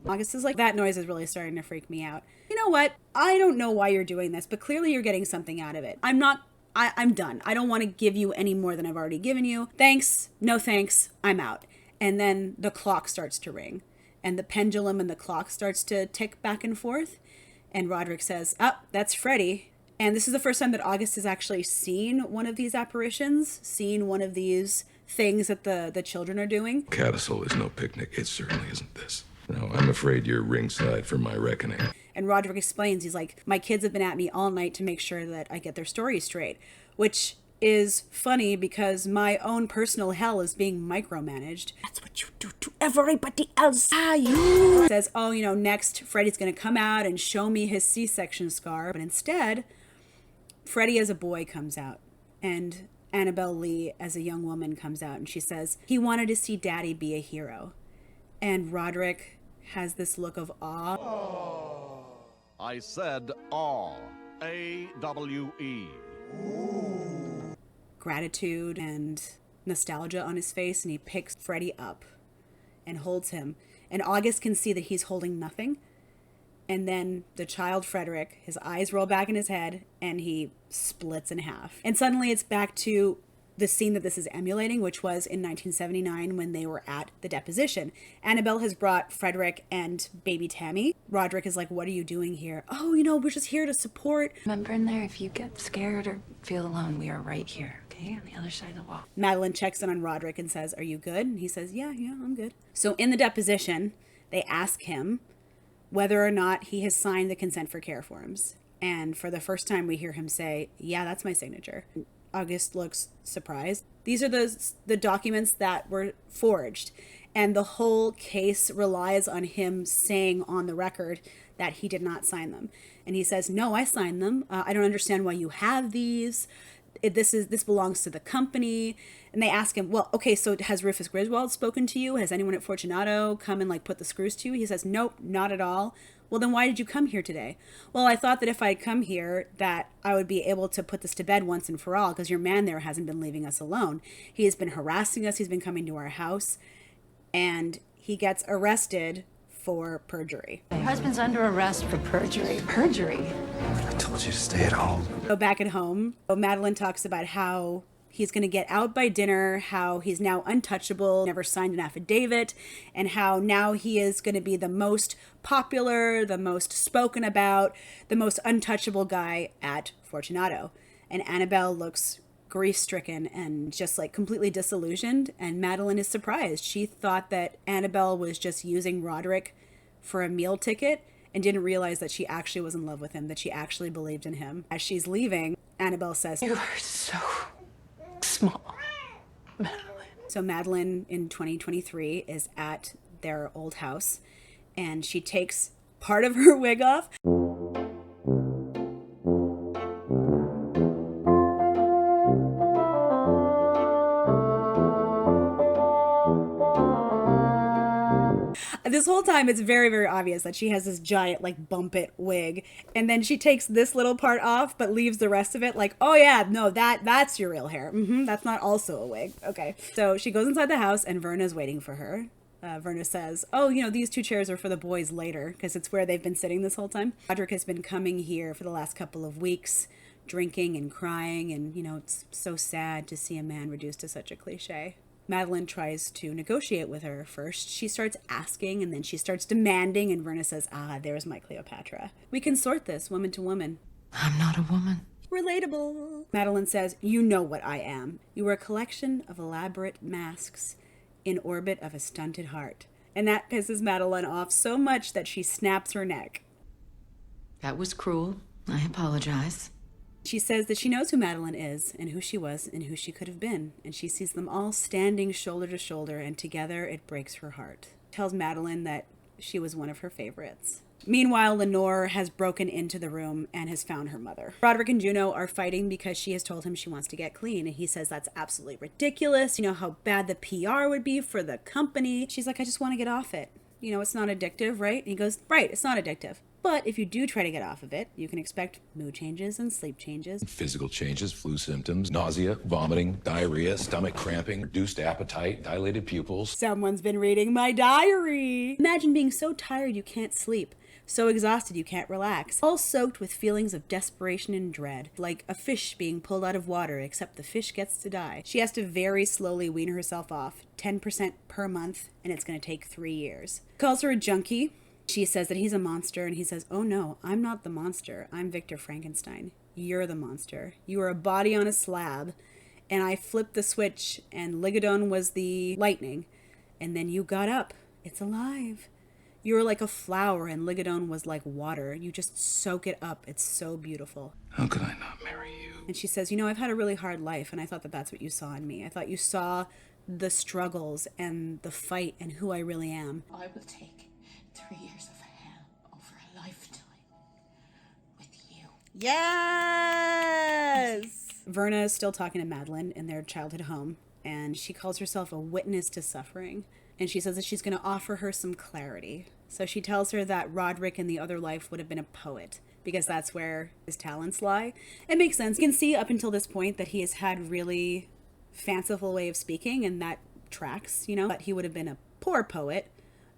August is like, that noise is really starting to freak me out. You know what? I don't know why you're doing this, but clearly you're getting something out of it. I'm done. I don't want to give you any more than I've already given you. Thanks. No thanks. I'm out. And then the clock starts to ring, and the pendulum and the clock starts to tick back and forth. And Roderick says, that's Freddy. And this is the first time that August has actually seen one of these apparitions, seen one of these things that the children are doing. Catasol is no picnic. It certainly isn't this. No, I'm afraid you're ringside for my reckoning. And Roderick explains, he's like, my kids have been at me all night to make sure that I get their story straight, which is funny because my own personal hell is being micromanaged. That's what you do to everybody else. You says, next Freddy's going to come out and show me his C-section scar. But instead, Freddy as a boy comes out, and Annabelle Lee as a young woman comes out, and she says he wanted to see Daddy be a hero. And Roderick has this look of awe. Oh. I said awe. A-W-E. Gratitude and nostalgia on his face, and he picks Freddy up and holds him. And August can see that he's holding nothing. And then the child Frederick, his eyes roll back in his head, and he splits in half. And suddenly it's back to the scene that this is emulating, which was in 1979 when they were at the deposition. Annabelle has brought Frederick and baby Tammy. Roderick is like, what are you doing here? Oh, we're just here to support. Remember in there, if you get scared or feel alone, we are right here, okay? On the other side of the wall. Madeline checks in on Roderick and says, are you good? And he says, yeah, I'm good. So in the deposition, they ask him whether or not he has signed the consent for care forms. And for the first time, we hear him say, yeah, that's my signature. August looks surprised. These are the documents that were forged, and the whole case relies on him saying on the record that he did not sign them. And he says, no, I signed them. I don't understand why you have these. This belongs to the company. And they ask him, well, okay, so has Rufus Griswold spoken to you? Has anyone at Fortunato come and put the screws to you? He says, nope, not at all. Well, then why did you come here today? Well, I thought that if I'd come here that I would be able to put this to bed once and for all, because your man there hasn't been leaving us alone. He has been harassing us. He's been coming to our house, and he gets arrested for perjury. My husband's under arrest for perjury. Perjury? I told you to stay at home. So back at home, Madeline talks about how he's going to get out by dinner, how he's now untouchable, never signed an affidavit, and how now he is going to be the most popular, the most spoken about, the most untouchable guy at Fortunato. And Annabelle looks grief-stricken and just completely disillusioned, and Madeline is surprised. She thought that Annabelle was just using Roderick for a meal ticket and didn't realize that she actually was in love with him, that she actually believed in him. As she's leaving, Annabelle says, you are so small, Madeline. So Madeline in 2023 is at their old house, and she takes part of her wig off. This whole time, it's very, very obvious that she has this giant, bump it wig. And then she takes this little part off, but leaves the rest of it oh, yeah, no, that's your real hair. That's not also a wig. Okay. So she goes inside the house, and Verna's waiting for her. Verna says, oh, these two chairs are for the boys later, because it's where they've been sitting this whole time. Roderick has been coming here for the last couple of weeks, drinking and crying, and, it's so sad to see a man reduced to such a cliche. Madeline tries to negotiate with her. First, she starts asking, and then she starts demanding, and Verna says, there's my Cleopatra. We can sort this woman to woman. I'm not a woman. Relatable. Madeline says, you know what I am. You are a collection of elaborate masks in orbit of a stunted heart. And that pisses Madeline off so much that she snaps her neck. That was cruel. I apologize. She says that she knows who Madeline is and who she was and who she could have been. And she sees them all standing shoulder to shoulder, and together it breaks her heart. Tells Madeline that she was one of her favorites. Meanwhile, Lenore has broken into the room and has found her mother. Roderick and Juno are fighting because she has told him she wants to get clean. And he says that's absolutely ridiculous. You know how bad the PR would be for the company. She's like, I just want to get off it. It's not addictive, right? And he goes, right, it's not addictive. But if you do try to get off of it, you can expect mood changes and sleep changes. Physical changes, flu symptoms, nausea, vomiting, diarrhea, stomach cramping, reduced appetite, dilated pupils. Someone's been reading my diary. Imagine being so tired you can't sleep, so exhausted you can't relax, all soaked with feelings of desperation and dread, like a fish being pulled out of water, except the fish gets to die. She has to very slowly wean herself off, 10% per month, and it's going to take 3 years. Calls her a junkie. She says that he's a monster, and he says, oh no, I'm not the monster. I'm Victor Frankenstein. You're the monster. You are a body on a slab, and I flipped the switch, and Ligadon was the lightning, and then you got up. It's alive. You were like a flower, and Ligadon was like water. You just soak it up. It's so beautiful. How could I not marry you? And she says, I've had a really hard life, and I thought that that's what you saw in me. I thought you saw the struggles and the fight and who I really am. I will take 3 years of hell over a lifetime with you. Yes! Verna is still talking to Madeline in their childhood home, and she calls herself a witness to suffering. And she says that she's going to offer her some clarity. So she tells her that Roderick in the other life would have been a poet, because that's where his talents lie. It makes sense. You can see up until this point that he has had really fanciful way of speaking, and that tracks, but he would have been a poor poet.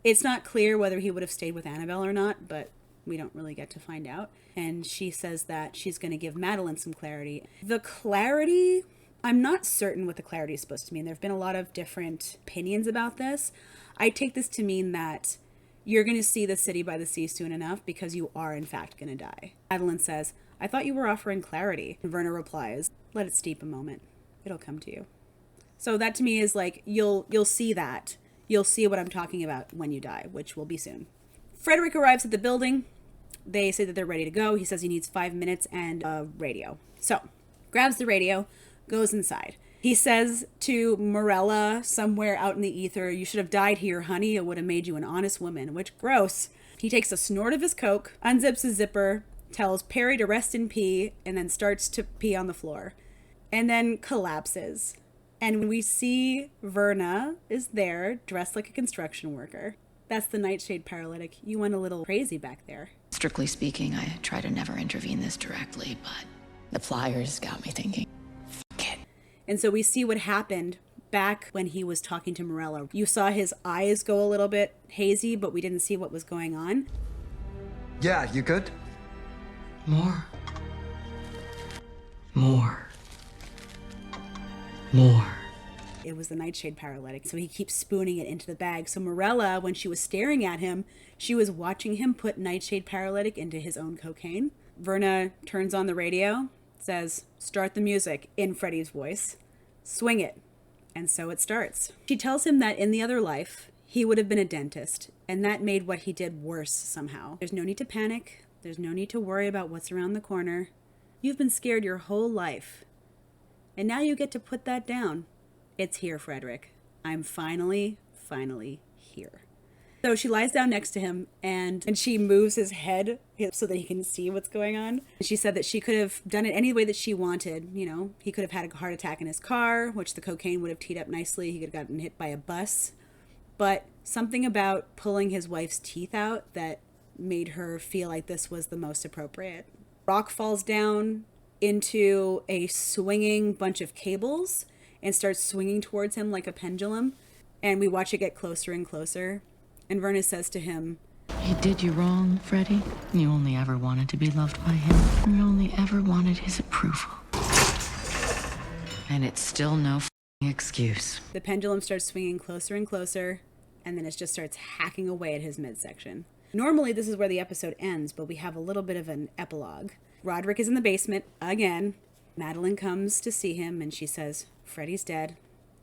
It's not clear whether he would have stayed with Annabelle or not, but we don't really get to find out. And she says that she's going to give Madeline some clarity. The clarity, I'm not certain what the clarity is supposed to mean. There have been a lot of different opinions about this. I take this to mean that you're going to see the city by the sea soon enough because you are in fact going to die. Madeline says, I thought you were offering clarity. And Verna replies, let it steep a moment. It'll come to you. So that to me is like, you'll see that. You'll see what I'm talking about when you die, which will be soon. Frederick arrives at the building. They say that they're ready to go. He says he needs 5 minutes and a radio. So, grabs the radio, goes inside. He says to Morella somewhere out in the ether, you should have died here, honey. It would have made you an honest woman, which gross. He takes a snort of his coke, unzips his zipper, tells Perry to rest and pee, and then starts to pee on the floor. And then collapses. And when we see Verna is there, dressed like a construction worker. That's the Nightshade paralytic. You went a little crazy back there. Strictly speaking, I try to never intervene this directly, but the flyers got me thinking. Fuck it. And so we see what happened back when he was talking to Morella. You saw his eyes go a little bit hazy, but we didn't see what was going on. Yeah, you good? More. More. More. It was the Nightshade paralytic, so he keeps spooning it into the bag. So Morella, when she was staring at him, she was watching him put Nightshade paralytic into his own cocaine. Verna turns on the radio, says, start the music, in Freddy's voice. Swing it. And so it starts. She tells him that in the other life, he would have been a dentist, and that made what he did worse somehow. There's no need to panic. There's no need to worry about what's around the corner. You've been scared your whole life. And now you get to put that down. It's here, Frederick. I'm finally here. So she lies down next to him and she moves his head so that he can see what's going on. She said that she could have done it any way that she wanted. He could have had a heart attack in his car, which the cocaine would have teed up nicely. He could have gotten hit by a bus. But something about pulling his wife's teeth out that made her feel like this was the most appropriate. Rock falls down into a swinging bunch of cables and starts swinging towards him like a pendulum. And we watch it get closer and closer. And Verna says to him, He did you wrong, Freddie. You only ever wanted to be loved by him. You only ever wanted his approval. And it's still no excuse. The pendulum starts swinging closer and closer, and then it just starts hacking away at his midsection. Normally, this is where the episode ends, but we have a little bit of an epilogue. Roderick is in the basement again. Madeline comes to see him, and she says, Freddie's dead.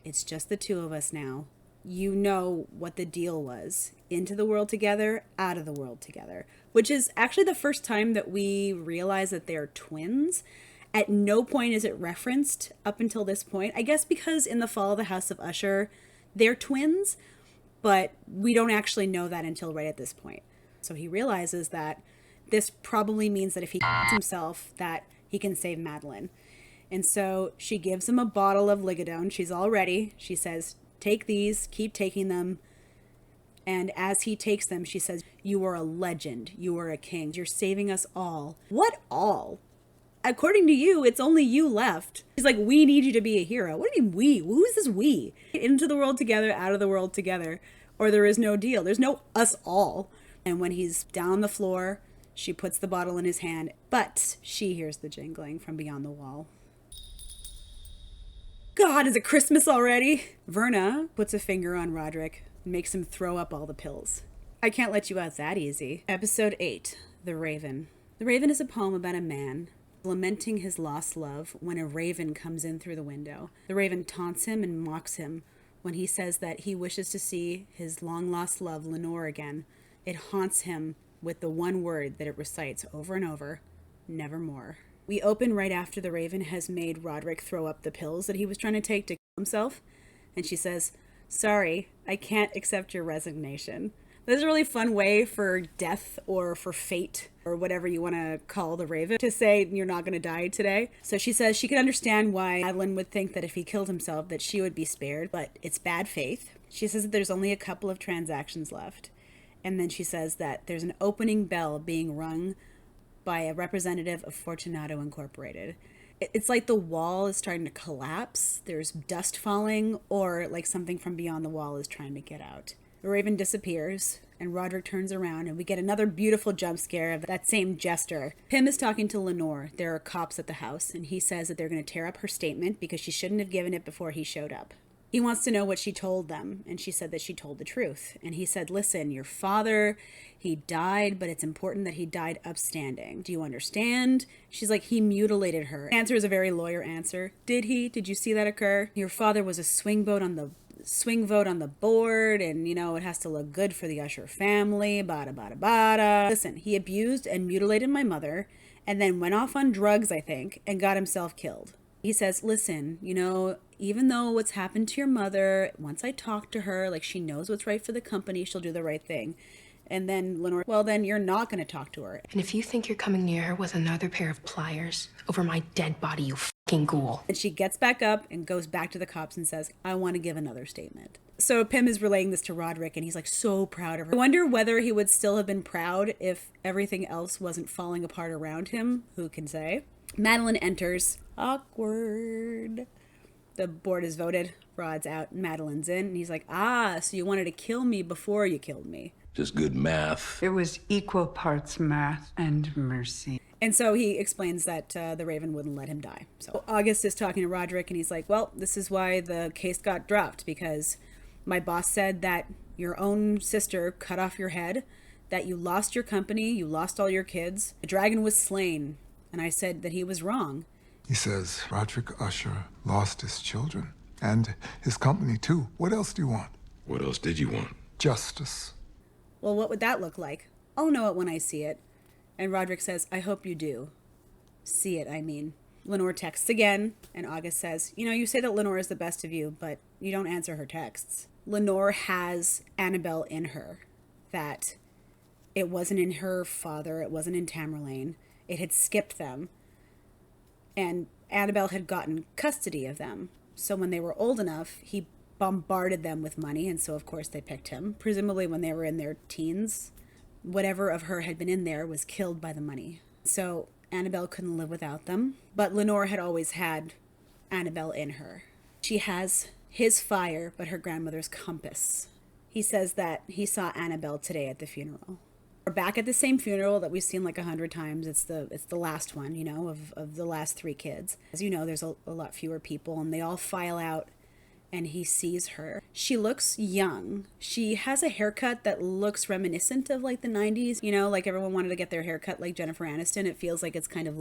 It's just the two of us now. You know what the deal was. Into the world together, out of the world together. Which is actually the first time that we realize that they're twins. At no point is it referenced up until this point. I guess because in the fall of the House of Usher, they're twins, but we don't actually know that until right at this point. So he realizes that this probably means that if he himself, that he can save Madeline. And so she gives him a bottle of Ligadone. She's all ready. She says, take these, keep taking them. And as he takes them, she says, you are a legend. You are a king. You're saving us all. What all? According to you, it's only you left. He's like, we need you to be a hero. What do you mean we? Who is this we? Into the world together, out of the world together, or there is no deal. There's no us all. And when he's down on the floor, she puts the bottle in his hand, but she hears the jingling from beyond the wall. God, is it Christmas already? Verna puts a finger on Roderick and makes him throw up all the pills. I can't let you out that easy. Episode 8, The Raven. The Raven is a poem about a man lamenting his lost love when a raven comes in through the window. The raven taunts him and mocks him when he says that he wishes to see his long-lost love, Lenore, again. It haunts him with the one word that it recites over and over, nevermore. We open right after the raven has made Roderick throw up the pills that he was trying to take to kill himself, and she says, sorry, I can't accept your resignation. This is a really fun way for death or for fate or whatever you want to call the raven to say you're not going to die today. So she says she could understand why Madeline would think that if he killed himself that she would be spared, but it's bad faith. She says that there's only a couple of transactions left. And then she says that there's an opening bell being rung by a representative of Fortunato Incorporated. It's like the wall is starting to collapse. There's dust falling, or like something from beyond the wall is trying to get out. The raven disappears, and Roderick turns around, and we get another beautiful jump scare of that same jester. Pym is talking to Lenore. There are cops at the house, and he says that they're going to tear up her statement because she shouldn't have given it before he showed up. He wants to know what she told them, and she said that she told the truth. And he said, listen, your father, he died, but it's important that he died upstanding. Do you understand? She's like, he mutilated her. The answer is a very lawyer answer. Did he? Did you see that occur? Your father was a swing vote on the board, and you know it has to look good for the Usher family, bada bada bada. Listen, he abused and mutilated my mother and then went off on drugs, I think, and got himself killed. He says, listen, you know, even though what's happened to your mother, once I talk to her, like she knows what's right for the company, she'll do the right thing. And then Lenore, well, then you're not going to talk to her. And if you think you're coming near her with another pair of pliers over my dead body, you fucking ghoul. And she gets back up and goes back to the cops and says, I want to give another statement. So Pym is relaying this to Roderick, and he's like so proud of her. I wonder whether he would still have been proud if everything else wasn't falling apart around him. Who can say? Madeline enters. Awkward. The board is voted. Rod's out. Madeline's in. And he's like, so you wanted to kill me before you killed me. Just good math. It was equal parts math and mercy. And so he explains that the raven wouldn't let him die. So August is talking to Roderick, and he's like, well, this is why the case got dropped, because my boss said that your own sister cut off your head, that you lost your company, you lost all your kids, the dragon was slain. And I said that he was wrong. He says Roderick Usher lost his children and his company too. What else do you want? What else did you want? Justice. Well, what would that look like? I'll know it when I see it. And Roderick says, I hope you do. See it, I mean. Lenore texts again, and August says, you know, you say that Lenore is the best of you, but you don't answer her texts. Lenore has Annabelle in her, that it wasn't in her father, it wasn't in Tamerlane. It had skipped them, and Annabelle had gotten custody of them. So when they were old enough, he bombarded them with money, and so of course they picked him. Presumably when they were in their teens, whatever of her had been in there was killed by the money. So Annabelle couldn't live without them, but Lenore had always had Annabelle in her. She has his fire, but her grandmother's compass. He says that he saw Annabelle today at the funeral. We're back at the same funeral that we've seen like 100 times. It's the last one, you know, of the last 3 kids. As you know, there's a lot fewer people, and they all file out, and he sees her. She looks young. She has a haircut that looks reminiscent of like the 90s, you know, like everyone wanted to get their haircut like Jennifer Aniston. It feels like it's kind of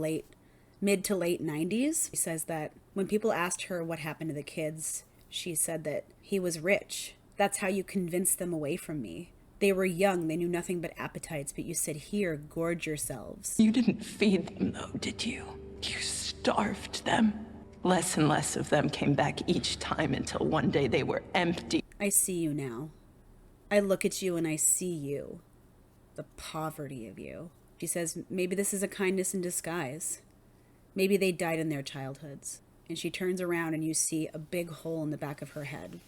mid to late 90s. She says that when people asked her what happened to the kids, she said that he was rich. That's how you convinced them away from me. They were young, they knew nothing but appetites, but you said, here, gorge yourselves. You didn't feed them, though, did you? You starved them. Less and less of them came back each time until one day they were empty. I see you now. I look at you and I see you. The poverty of you. She says, maybe this is a kindness in disguise. Maybe they died in their childhoods. And she turns around and you see a big hole in the back of her head.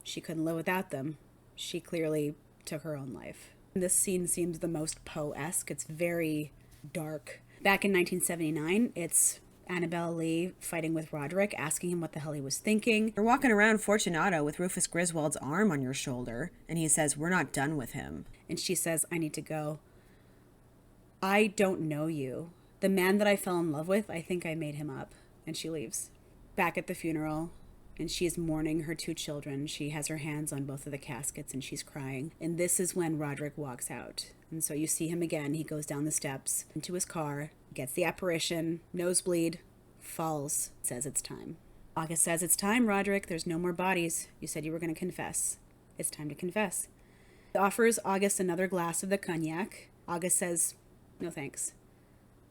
She couldn't live without them. She clearly took her own life. This scene seems the most Poe-esque. It's very dark. Back in 1979, it's Annabelle Lee fighting with Roderick, asking him what the hell he was thinking. You're walking around Fortunato with Rufus Griswold's arm on your shoulder, and he says, we're not done with him. And she says, I need to go. I don't know you. The man that I fell in love with, I think I made him up. And she leaves. Back at the funeral, and she's mourning her 2 children. She has her hands on both of the caskets and she's crying. And this is when Roderick walks out. And so you see him again. He goes down the steps into his car, gets the apparition, nosebleed, falls, says it's time. August says, it's time, Roderick. There's no more bodies. You said you were going to confess. It's time to confess. He offers August another glass of the cognac. August says, no thanks.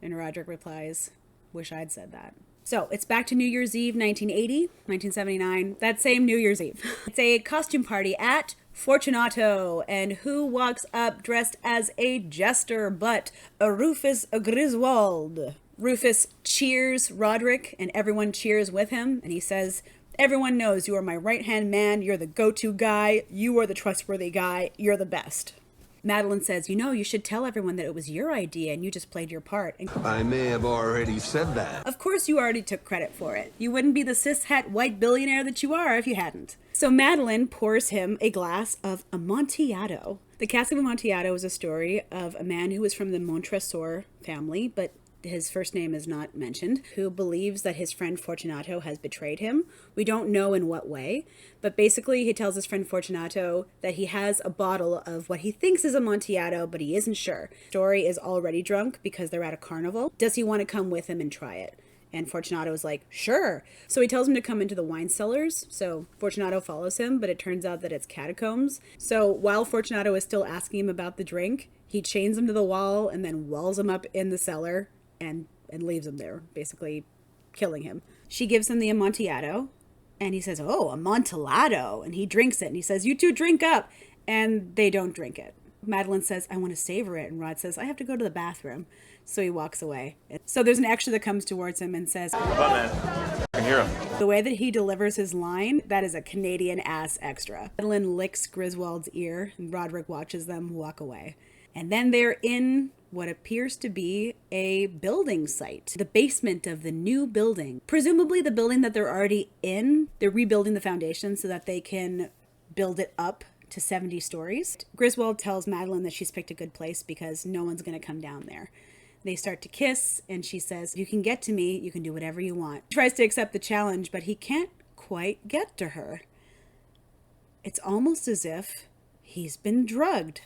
And Roderick replies, wish I'd said that. So it's back to New Year's Eve, 1980, 1979, that same New Year's Eve. It's a costume party at Fortunato, and who walks up dressed as a jester but a Rufus Griswold? Rufus cheers Roderick, and everyone cheers with him, and he says, everyone knows you are my right-hand man, you're the go-to guy, you are the trustworthy guy, you're the best. Madeline says, you know, you should tell everyone that it was your idea and you just played your part. And I may have already said that. of course you already took credit for it. You wouldn't be the cis-het white billionaire that you are if you hadn't. So Madeline pours him a glass of Amontillado. The Cask of Amontillado is a story of a man who was from the Montresor family, but his first name is not mentioned, who believes that his friend Fortunato has betrayed him. We don't know in what way, but basically he tells his friend Fortunato that he has a bottle of what he thinks is Amontillado, but he isn't sure. Story is already drunk because they're at a carnival. Does he want to come with him and try it? And Fortunato is like, sure. So he tells him to come into the wine cellars. So Fortunato follows him, but it turns out that it's catacombs. So while Fortunato is still asking him about the drink, he chains him to the wall and then walls him up in the cellar and leaves him there, basically killing him. She gives him the Amontillado, and he says, oh, Amontillado, and he drinks it, and he says, you two drink up, and they don't drink it. Madeline says, I want to savor it, and Rod says, I have to go to the bathroom, so he walks away. So there's an extra that comes towards him and says, What, man? I can hear him. The way that he delivers his line, that is a Canadian-ass extra. Madeline licks Griswold's ear, and Roderick watches them walk away. And then they're in what appears to be a building site, the basement of the new building. Presumably the building that they're already in. They're rebuilding the foundation so that they can build it up to 70 stories. Griswold tells Madeline that she's picked a good place because no one's going to come down there. They start to kiss, and she says, you can get to me, you can do whatever you want. He tries to accept the challenge, but he can't quite get to her. It's almost as if he's been drugged.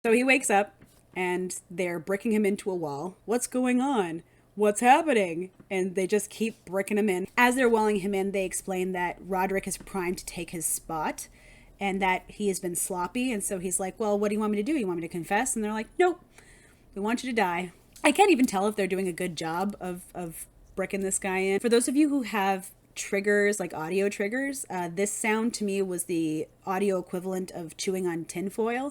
So he wakes up, and they're bricking him into a wall. What's going on? What's happening? And they just keep bricking him in. As they're walling him in, they explain that Roderick is primed to take his spot and that he has been sloppy. And so he's like, well, what do you want me to do? You want me to confess? And they're like, nope, we want you to die. I can't even tell if they're doing a good job of bricking this guy in. For those of you who have triggers, like audio triggers, this sound to me was the audio equivalent of chewing on tinfoil.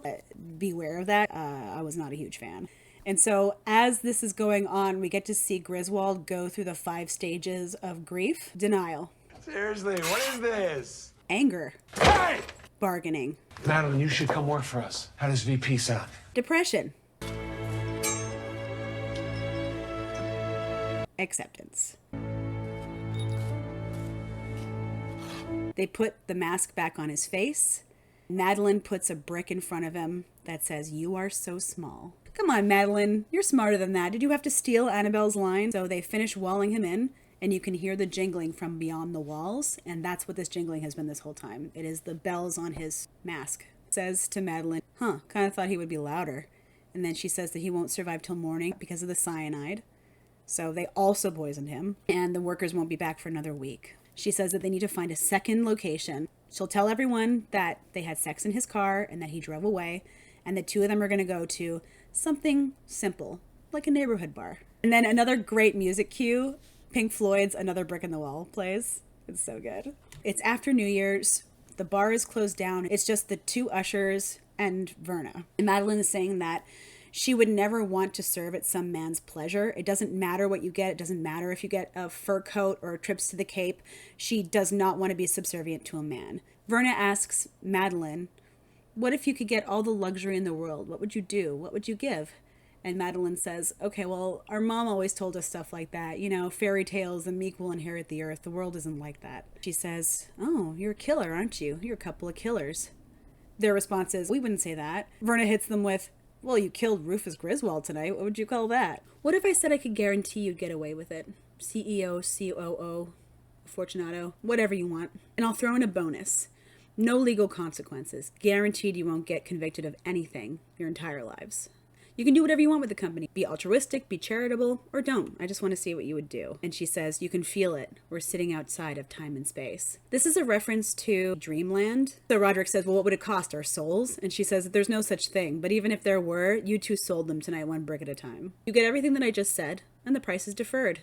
Beware of that. I was not a huge fan. And so as this is going on, we get to see Griswold go through the 5 stages of grief. Denial. Seriously, what is this? Anger. Hey! Bargaining. Madeline, you should come work for us. How does VP sound? Depression. Acceptance. They put the mask back on his face, Madeline puts a brick in front of him that says, "You are so small." Come on, Madeline. You're smarter than that. Did you have to steal Annabelle's line? So they finish walling him in, and you can hear the jingling from beyond the walls, and that's what this jingling has been this whole time. It is the bells on his mask. Says to Madeline, kind of thought he would be louder. And then she says that he won't survive till morning because of the cyanide. So they also poisoned him, and the workers won't be back for another week. She says that they need to find a second location. She'll tell everyone that they had sex in his car and that he drove away, and the two of them are going to go to something simple, like a neighborhood bar. And then another great music cue, Pink Floyd's Another Brick in the Wall plays. It's so good. It's after New Year's. The bar is closed down. It's just the two ushers and Verna. And Madeline is saying that she would never want to serve at some man's pleasure. It doesn't matter what you get. It doesn't matter if you get a fur coat or trips to the Cape. She does not want to be subservient to a man. Verna asks Madeline, what if you could get all the luxury in the world? What would you do? What would you give? And Madeline says, okay, well, our mom always told us stuff like that. You know, fairy tales, the meek will inherit the earth. The world isn't like that. She says, oh, you're a killer, aren't you? You're a couple of killers. Their response is, we wouldn't say that. Verna hits them with, well, you killed Rufus Griswold tonight. What would you call that? What if I said I could guarantee you'd get away with it? CEO, COO, Fortunato, whatever you want. And I'll throw in a bonus. No legal consequences. Guaranteed you won't get convicted of anything your entire lives. You can do whatever you want with the company. Be altruistic, be charitable, or don't. I just want to see what you would do. And she says, you can feel it. We're sitting outside of time and space. This is a reference to Dreamland. So Roderick says, well, what would it cost? Our souls? And she says that there's no such thing. But even if there were, you two sold them tonight one brick at a time. You get everything that I just said, and the price is deferred.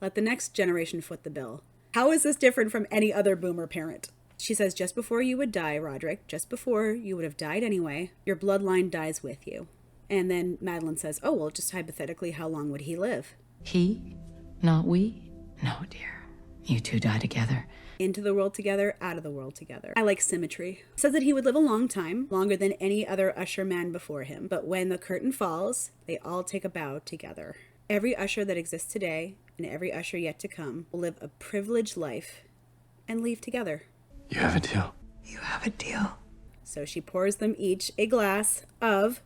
Let the next generation foot the bill. How is this different from any other boomer parent? She says, just before you would die, Roderick, just before you would have died anyway, your bloodline dies with you. And then Madeline says, oh, well, just hypothetically, how long would he live? He? Not we? No, dear. You two die together. Into the world together, out of the world together. I like symmetry. Says that he would live a long time, longer than any other usher man before him. But when the curtain falls, they all take a bow together. Every usher that exists today and every usher yet to come will live a privileged life and leave together. You have a deal. You have a deal. So she pours them each a glass of,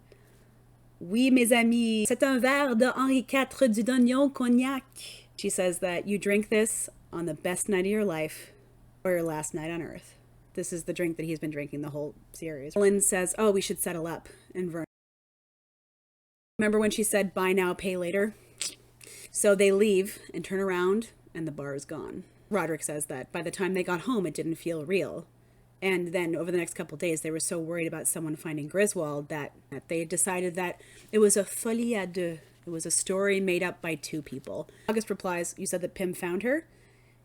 oui, mes amis, c'est un verre de Henri IV du Dognon Cognac. She says that you drink this on the best night of your life or your last night on Earth. This is the drink that he's been drinking the whole series. Lynn says, oh, we should settle up. And Verna, remember when she said, buy now, pay later? So they leave and turn around, and the bar is gone. Roderick says that by the time they got home, it didn't feel real. And then over the next couple of days, they were so worried about someone finding Griswold that they decided that it was a folie à deux. It was a story made up by two people. August replies, you said that Pym found her?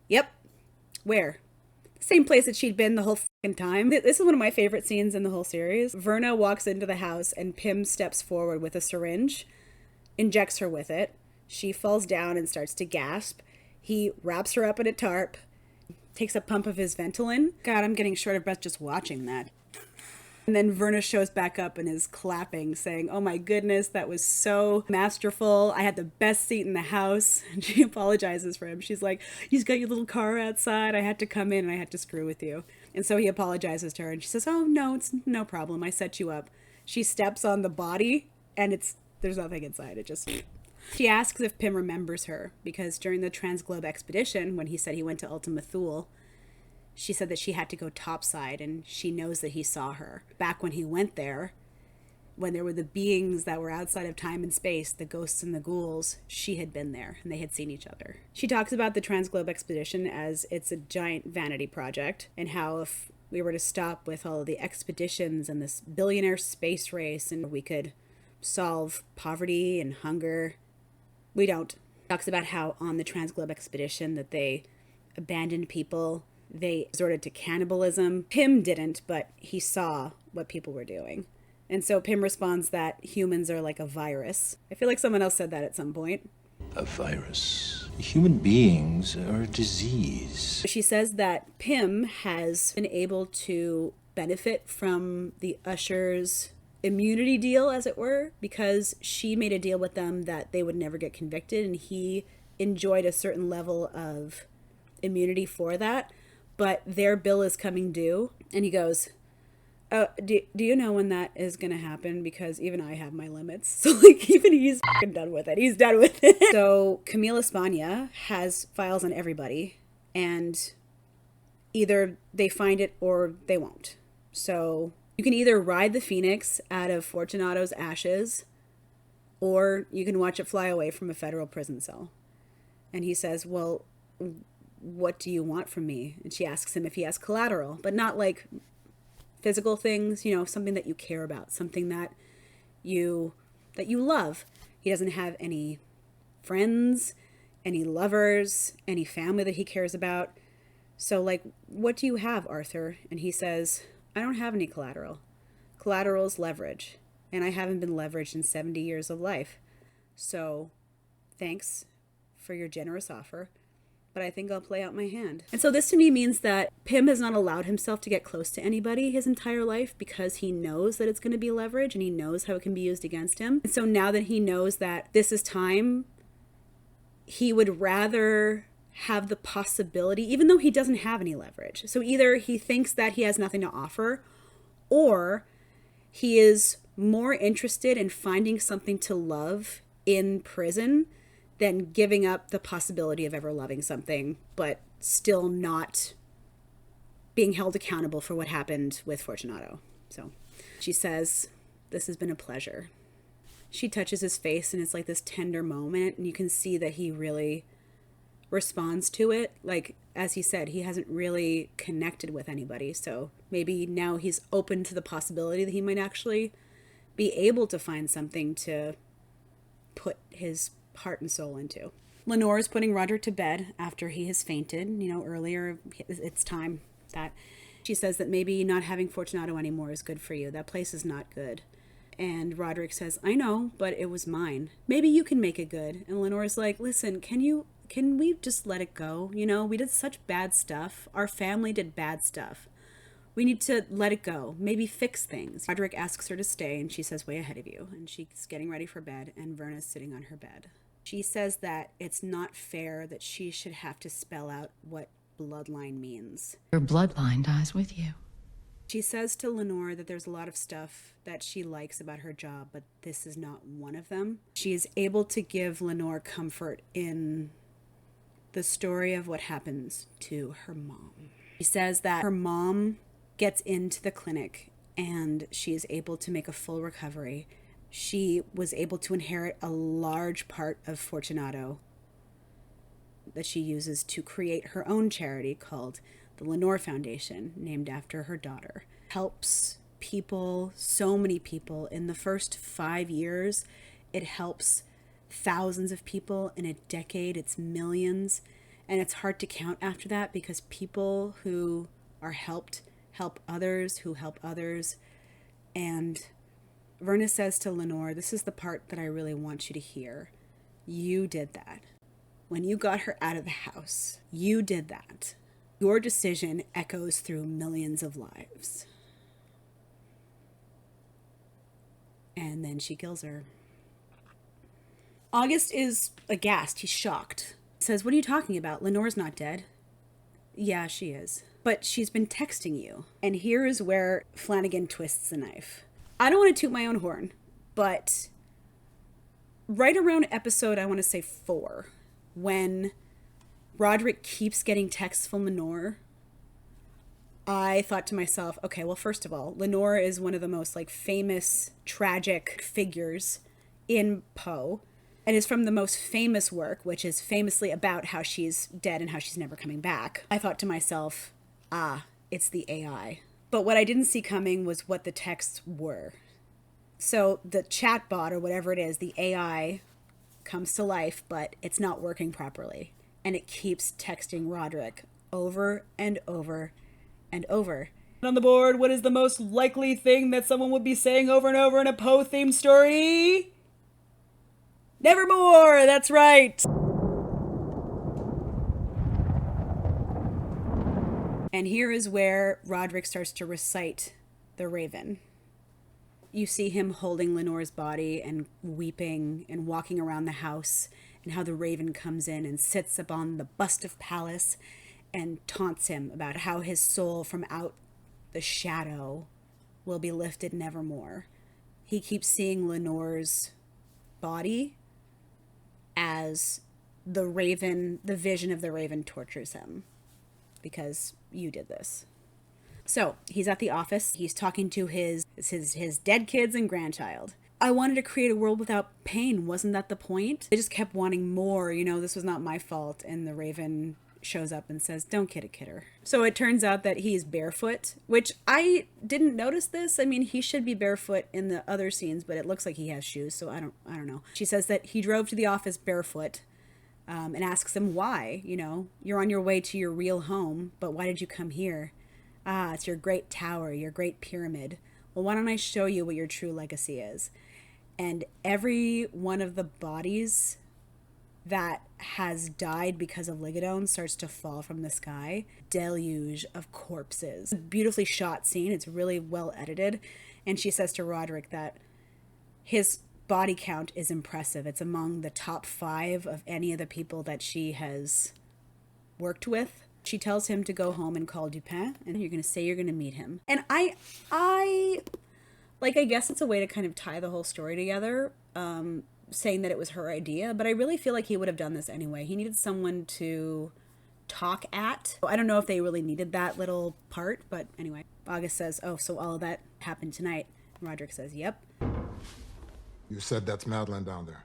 Yep. Where? The same place that she'd been the whole fucking time. This is one of my favorite scenes in the whole series. Verna walks into the house and Pym steps forward with a syringe, injects her with it. She falls down and starts to gasp. He wraps her up in a tarp, takes a pump of his Ventolin. God, I'm getting short of breath just watching that. And then Verna shows back up and is clapping, saying, oh my goodness, that was so masterful. I had the best seat in the house. And she apologizes for him. She's like, you've got your little car outside. I had to come in and I had to screw with you. And so he apologizes to her and she says, oh no, it's no problem. I set you up. She steps on the body and there's nothing inside. It just... She asks if Pym remembers her, because during the Transglobe expedition, when he said he went to Ultima Thule, she said that she had to go topside, and she knows that he saw her. Back when he went there, when there were the beings that were outside of time and space, the ghosts and the ghouls, she had been there, and they had seen each other. She talks about the Transglobe expedition as it's a giant vanity project, and how if we were to stop with all of the expeditions and this billionaire space race, and we could solve poverty and hunger... We don't. Talks about how on the Transglobe expedition that they abandoned people. They resorted to cannibalism. Pym didn't, but he saw what people were doing. And so Pym responds that humans are like a virus. I feel like someone else said that at some point. A virus. Human beings are a disease. She says that Pym has been able to benefit from the Usher's immunity deal, as it were, because she made a deal with them that they would never get convicted, and he enjoyed a certain level of immunity for that. But their bill is coming due, and he goes, Do you know when that is going to happen? Because even I have my limits. So, like, even he's fucking done with it. He's done with it. So, Camille Espana has files on everybody, and either they find it or they won't. So, you can either ride the phoenix out of Fortunato's ashes, or you can watch it fly away from a federal prison cell. And he says, well, what do you want from me? And she asks him if he has collateral, but not like physical things, you know, something that you care about, something that you love. He doesn't have any friends, any lovers, any family that he cares about. So, like, what do you have, Arthur? And he says, I don't have any collateral. Collateral's leverage, and I haven't been leveraged in 70 years of life. So, thanks for your generous offer, but I think I'll play out my hand. And so this to me means that Pym has not allowed himself to get close to anybody his entire life because he knows that it's going to be leverage and he knows how it can be used against him. And so now that he knows that this is time, he would rather have the possibility, even though he doesn't have any leverage. So either he thinks that he has nothing to offer, or he is more interested in finding something to love in prison than giving up the possibility of ever loving something, but still not being held accountable for what happened with Fortunato. So she says, this has been a pleasure. She touches his face, and it's like this tender moment, and you can see that he really responds to it. Like, as he said, he hasn't really connected with anybody, so maybe now he's open to the possibility that he might actually be able to find something to put his heart and soul into. Lenore is putting Roderick to bed after he has fainted. You know, earlier, it's time that she says that maybe not having Fortunato anymore is good for you. That place is not good. And Roderick says, I know, but it was mine. Maybe you can make it good. And Lenore's like, listen, can we just let it go? You know, we did such bad stuff. Our family did bad stuff. We need to let it go. Maybe fix things. Roderick asks her to stay, and she says, way ahead of you. And she's getting ready for bed, and Verna's sitting on her bed. She says that it's not fair that she should have to spell out what bloodline means. Your bloodline dies with you. She says to Lenore that there's a lot of stuff that she likes about her job, but this is not one of them. She is able to give Lenore comfort in the story of what happens to her mom. She says that her mom gets into the clinic and she is able to make a full recovery. She was able to inherit a large part of Fortunato that she uses to create her own charity called the Lenore Foundation, named after her daughter. Helps people, so many people. In the first 5 years, it helps thousands of people. In a decade, it's millions. And it's hard to count after that because people who are helped help others who help others. And Verna says to Lenore, this is the part that I really want you to hear. You did that. When you got her out of the house, you did that. Your decision echoes through millions of lives. And then she kills her. August is aghast. He's shocked. He says, what are you talking about? Lenore's not dead. Yeah, she is. But she's been texting you. And here is where Flanagan twists the knife. I don't want to toot my own horn, but right around episode, I want to say 4, when Roderick keeps getting texts from Lenore, I thought to myself, okay, well, first of all, Lenore is one of the most famous, tragic figures in Poe, and is from the most famous work, which is famously about how she's dead and how she's never coming back. I thought to myself, it's the AI. But what I didn't see coming was what the texts were. So the chatbot or whatever it is, the AI comes to life, but it's not working properly. And it keeps texting Roderick over and over and over. On the board, what is the most likely thing that someone would be saying over and over in a Poe-themed story? Nevermore! That's right! And here is where Roderick starts to recite the Raven. You see him holding Lenore's body and weeping and walking around the house, and how the Raven comes in and sits upon the bust of Pallas and taunts him about how his soul from out the shadow will be lifted nevermore. He keeps seeing Lenore's body as the raven, the vision of the raven tortures him because you did this. So he's at the office. He's talking to his dead kids and grandchild. I wanted to create a world without pain. Wasn't that the point? They just kept wanting more. You know, this was not my fault. And the raven shows up and says, don't kid a kidder. So it turns out that he's barefoot, which I didn't notice this. I mean, he should be barefoot in the other scenes, but it looks like he has shoes. So I don't know. She says that he drove to the office barefoot and asks him why. You know, you're on your way to your real home, but why did you come here? Ah, it's your great tower, your great pyramid. Well, why don't I show you what your true legacy is? And every one of the bodies that has died because of Ligadone starts to fall from the sky. Deluge of corpses. Beautifully shot scene. It's really well edited. And she says to Roderick that his body count is impressive. It's among the top 5 of any of the people that she has worked with. She tells him to go home and call Dupin, and you're going to say you're going to meet him. And I guess it's a way to kind of tie the whole story together, saying that it was her idea, but I really feel like he would have done this anyway. He needed someone to talk at. I don't know if they really needed that little part, but anyway. August says, oh, so all of that happened tonight. And Roderick says, yep. You said that's Madeline down there.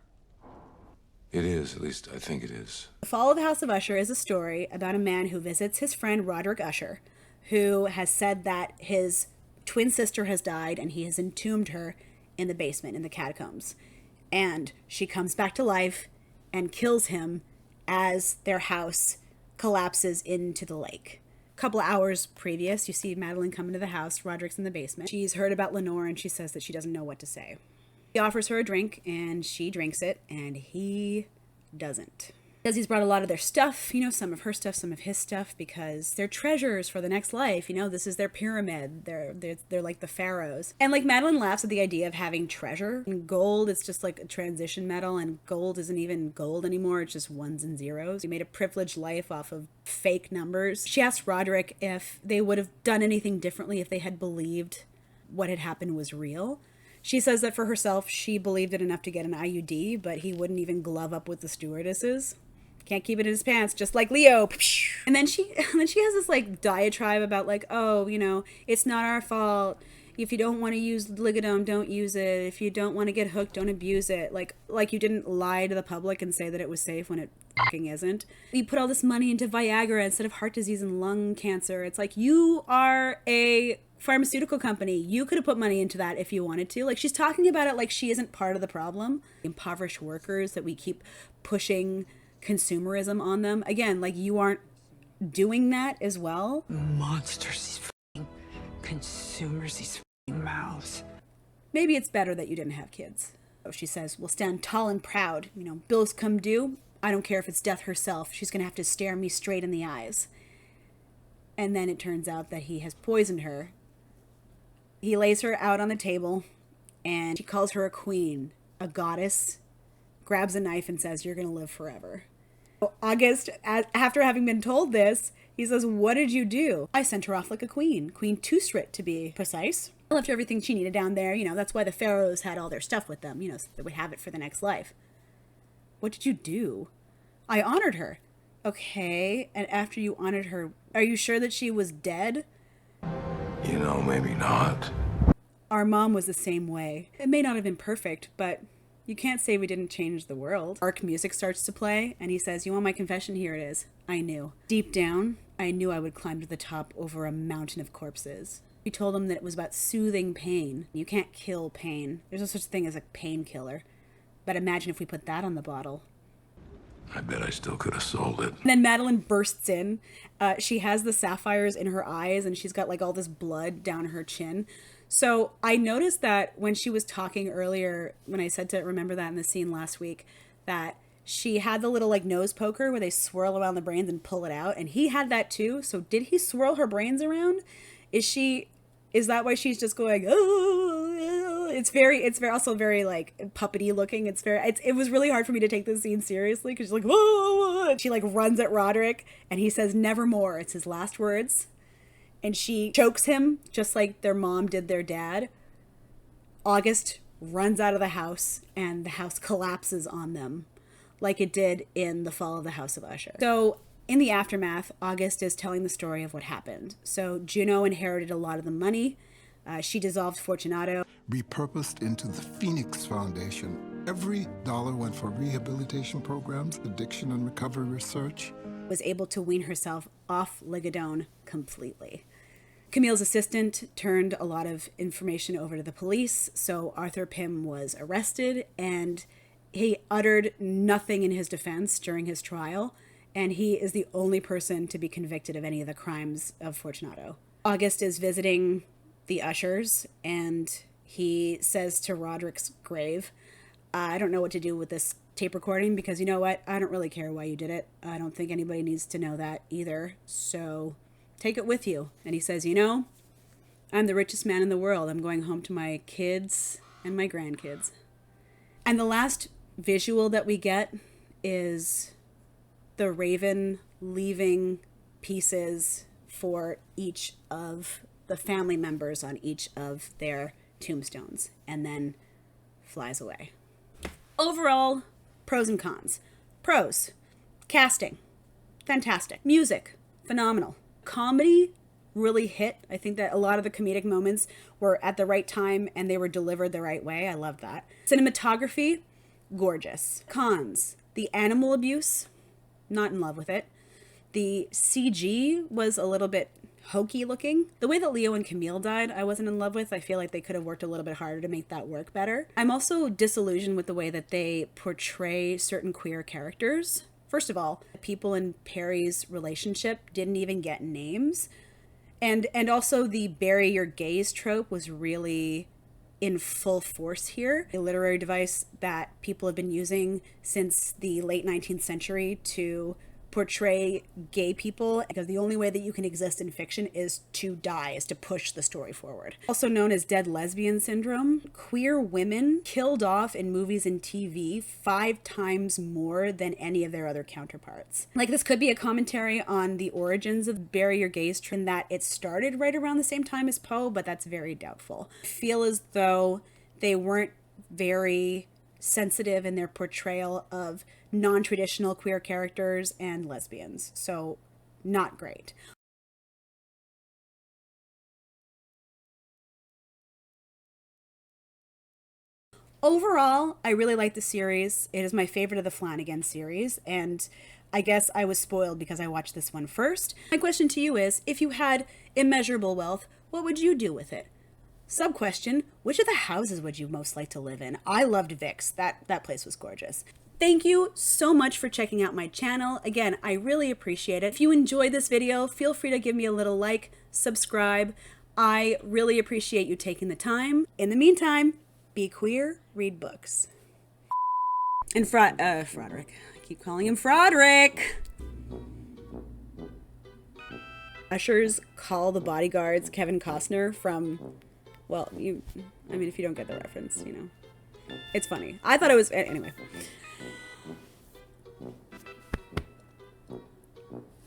It is, at least I think it is. The Fall of the House of Usher is a story about a man who visits his friend Roderick Usher, who has said that his twin sister has died and he has entombed her in the basement, in the catacombs. And she comes back to life and kills him as their house collapses into the lake. A couple of hours previous, you see Madeline come into the house. Roderick's in the basement. She's heard about Lenore and she says that she doesn't know what to say. He offers her a drink and she drinks it and he doesn't. Because he's brought a lot of their stuff, you know, some of her stuff, some of his stuff, because they're treasures for the next life. You know, this is their pyramid. They're like the pharaohs. And like Madeline laughs at the idea of having treasure. And gold, it's just like a transition metal, and gold isn't even gold anymore. It's just ones and zeros. He made a privileged life off of fake numbers. She asked Roderick if they would have done anything differently if they had believed what had happened was real. She says that for herself, she believed it enough to get an IUD, but he wouldn't even glove up with the stewardesses. Can't keep it in his pants, just like Leo. And then she has this like diatribe about like, oh, you know, it's not our fault. If you don't want to use Ligadone, don't use it. If you don't want to get hooked, don't abuse it. Like you didn't lie to the public and say that it was safe when it fucking isn't. You put all this money into Viagra instead of heart disease and lung cancer. It's like, you are a pharmaceutical company. You could have put money into that if you wanted to. Like, she's talking about it like she isn't part of the problem. Impoverished workers that we keep pushing consumerism on them. Again, like, you aren't doing that as well. Monsters, these f***ing consumers, these f***ing mouths. Maybe it's better that you didn't have kids. So she says, we'll stand tall and proud. You know, bills come due. I don't care if it's death herself. She's gonna have to stare me straight in the eyes. And then it turns out that he has poisoned her. He lays her out on the table and she calls her a queen, a goddess, grabs a knife and says, you're gonna live forever. August, after having been told this, he says, what did you do? I sent her off like a queen. Queen Tusrit, to be precise. I left her everything she needed down there. You know, that's why the pharaohs had all their stuff with them, you know, so they would have it for the next life. What did you do? I honored her. Okay, and after you honored her, are you sure that she was dead? You know, maybe not. Our mom was the same way. It may not have been perfect, but you can't say we didn't change the world. Dark music starts to play, and he says, you want my confession? Here it is. I knew. Deep down, I knew I would climb to the top over a mountain of corpses. We told him that it was about soothing pain. You can't kill pain. There's no such thing as a painkiller. But imagine if we put that on the bottle. I bet I still could have sold it. And then Madeline bursts in. She has the sapphires in her eyes, and she's got like all this blood down her chin. So I noticed that when she was talking earlier, when I said to remember that in the scene last week, that she had the little like nose poker where they swirl around the brains and pull it out. And he had that too. So did he swirl her brains around? Is that why she's just going, oh, it's very also very like puppety looking. It was really hard for me to take this scene seriously because she's like, whoa, and she like runs at Roderick and he says, nevermore. It's his last words. and she chokes him just like their mom did their dad, August runs out of the house and the house collapses on them like it did in the fall of the House of Usher. So in the aftermath, August is telling the story of what happened. So Juno inherited a lot of the money. She dissolved Fortunato. Repurposed into the Phoenix Foundation. Every dollar went for rehabilitation programs, addiction and recovery research. Was able to wean herself off Ligadone completely. Camille's assistant turned a lot of information over to the police, so Arthur Pym was arrested, and he uttered nothing in his defense during his trial, and he is the only person to be convicted of any of the crimes of Fortunato. August is visiting the Ushers, and he says to Roderick's grave, I don't know what to do with this tape recording, because you know what? I don't really care why you did it. I don't think anybody needs to know that either, so take it with you. And he says, you know, I'm the richest man in the world. I'm going home to my kids and my grandkids. And the last visual that we get is the Raven leaving pieces for each of the family members on each of their tombstones, and then flies away. Overall, pros and cons. Pros: casting, fantastic. Music, phenomenal. Comedy really hit. I think that a lot of the comedic moments were at the right time and they were delivered the right way. I love that. Cinematography, gorgeous. Cons: the animal abuse, not in love with it. The CG was a little bit hokey looking. The way that Leo and Camille died, I wasn't in love with. I feel like they could have worked a little bit harder to make that work better. I'm also disillusioned with the way that they portray certain queer characters. First of all, people in Perry's relationship didn't even get names. And also the bury your gays trope was really in full force here. A literary device that people have been using since the late 19th century to portray gay people, because the only way that you can exist in fiction is to die, is to push the story forward. Also known as dead lesbian syndrome, queer women killed off in movies and TV 5 times more than any of their other counterparts. Like, this could be a commentary on the origins of bury your gays trend, that it started right around the same time as Poe, but that's very doubtful. I feel as though they weren't very sensitive in their portrayal of non-traditional queer characters and lesbians, so not great. Overall, I really like the series. It is my favorite of the Flanagan series, and I guess I was spoiled because I watched this one first. My question to you is, if you had immeasurable wealth, what would you do with it? Sub-question, which of the houses would you most like to live in? I loved Vic's. That place was gorgeous. Thank you so much for checking out my channel. Again, I really appreciate it. If you enjoyed this video, feel free to give me a little like, subscribe. I really appreciate you taking the time. In the meantime, be queer, read books. And Froderick. I keep calling him Froderick. Ushers call the bodyguards Kevin Costner from, well, I mean, if you don't get the reference, you know. It's funny. I thought it was, anyway.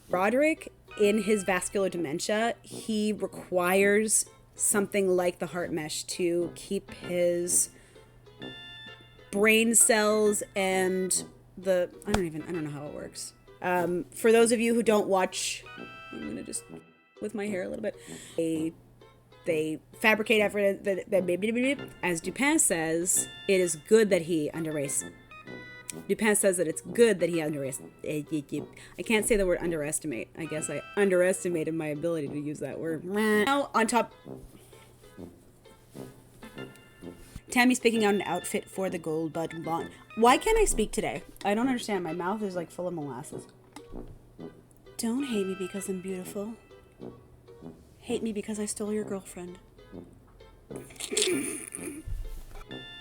Roderick, in his vascular dementia, he requires something like the heart mesh to keep his brain cells and I don't know how it works. For those of you who don't watch, I'm gonna just, with my hair a little bit, they fabricate after that, as Dupin says, it is good that he underestimated. Dupin says that it's good that he underestimated. I can't say the word underestimate. I guess I underestimated my ability to use that word. Now, on top, Tammy's picking out an outfit for the Gold Bud Lawn. Why can't I speak today? I don't understand. My mouth is like full of molasses. Don't hate me because I'm beautiful. Hate me because I stole your girlfriend.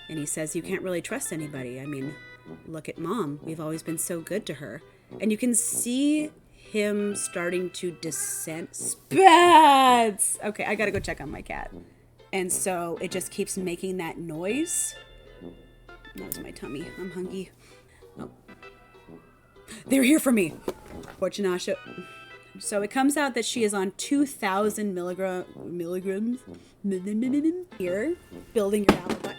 And he says you can't really trust anybody. I mean, look at Mom. We've always been so good to her. And you can see him starting to descend. Spats! Okay, I gotta go check on my cat. And so it just keeps making that noise. That was my tummy. I'm hungry. Oh. They're here for me. Fortunato. So it comes out that she is on 2,000 milligrams here, building your alibi.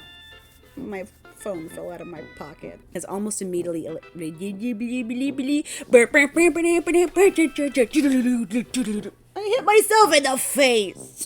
My phone fell out of my pocket. Has almost immediately. I hit myself in the face.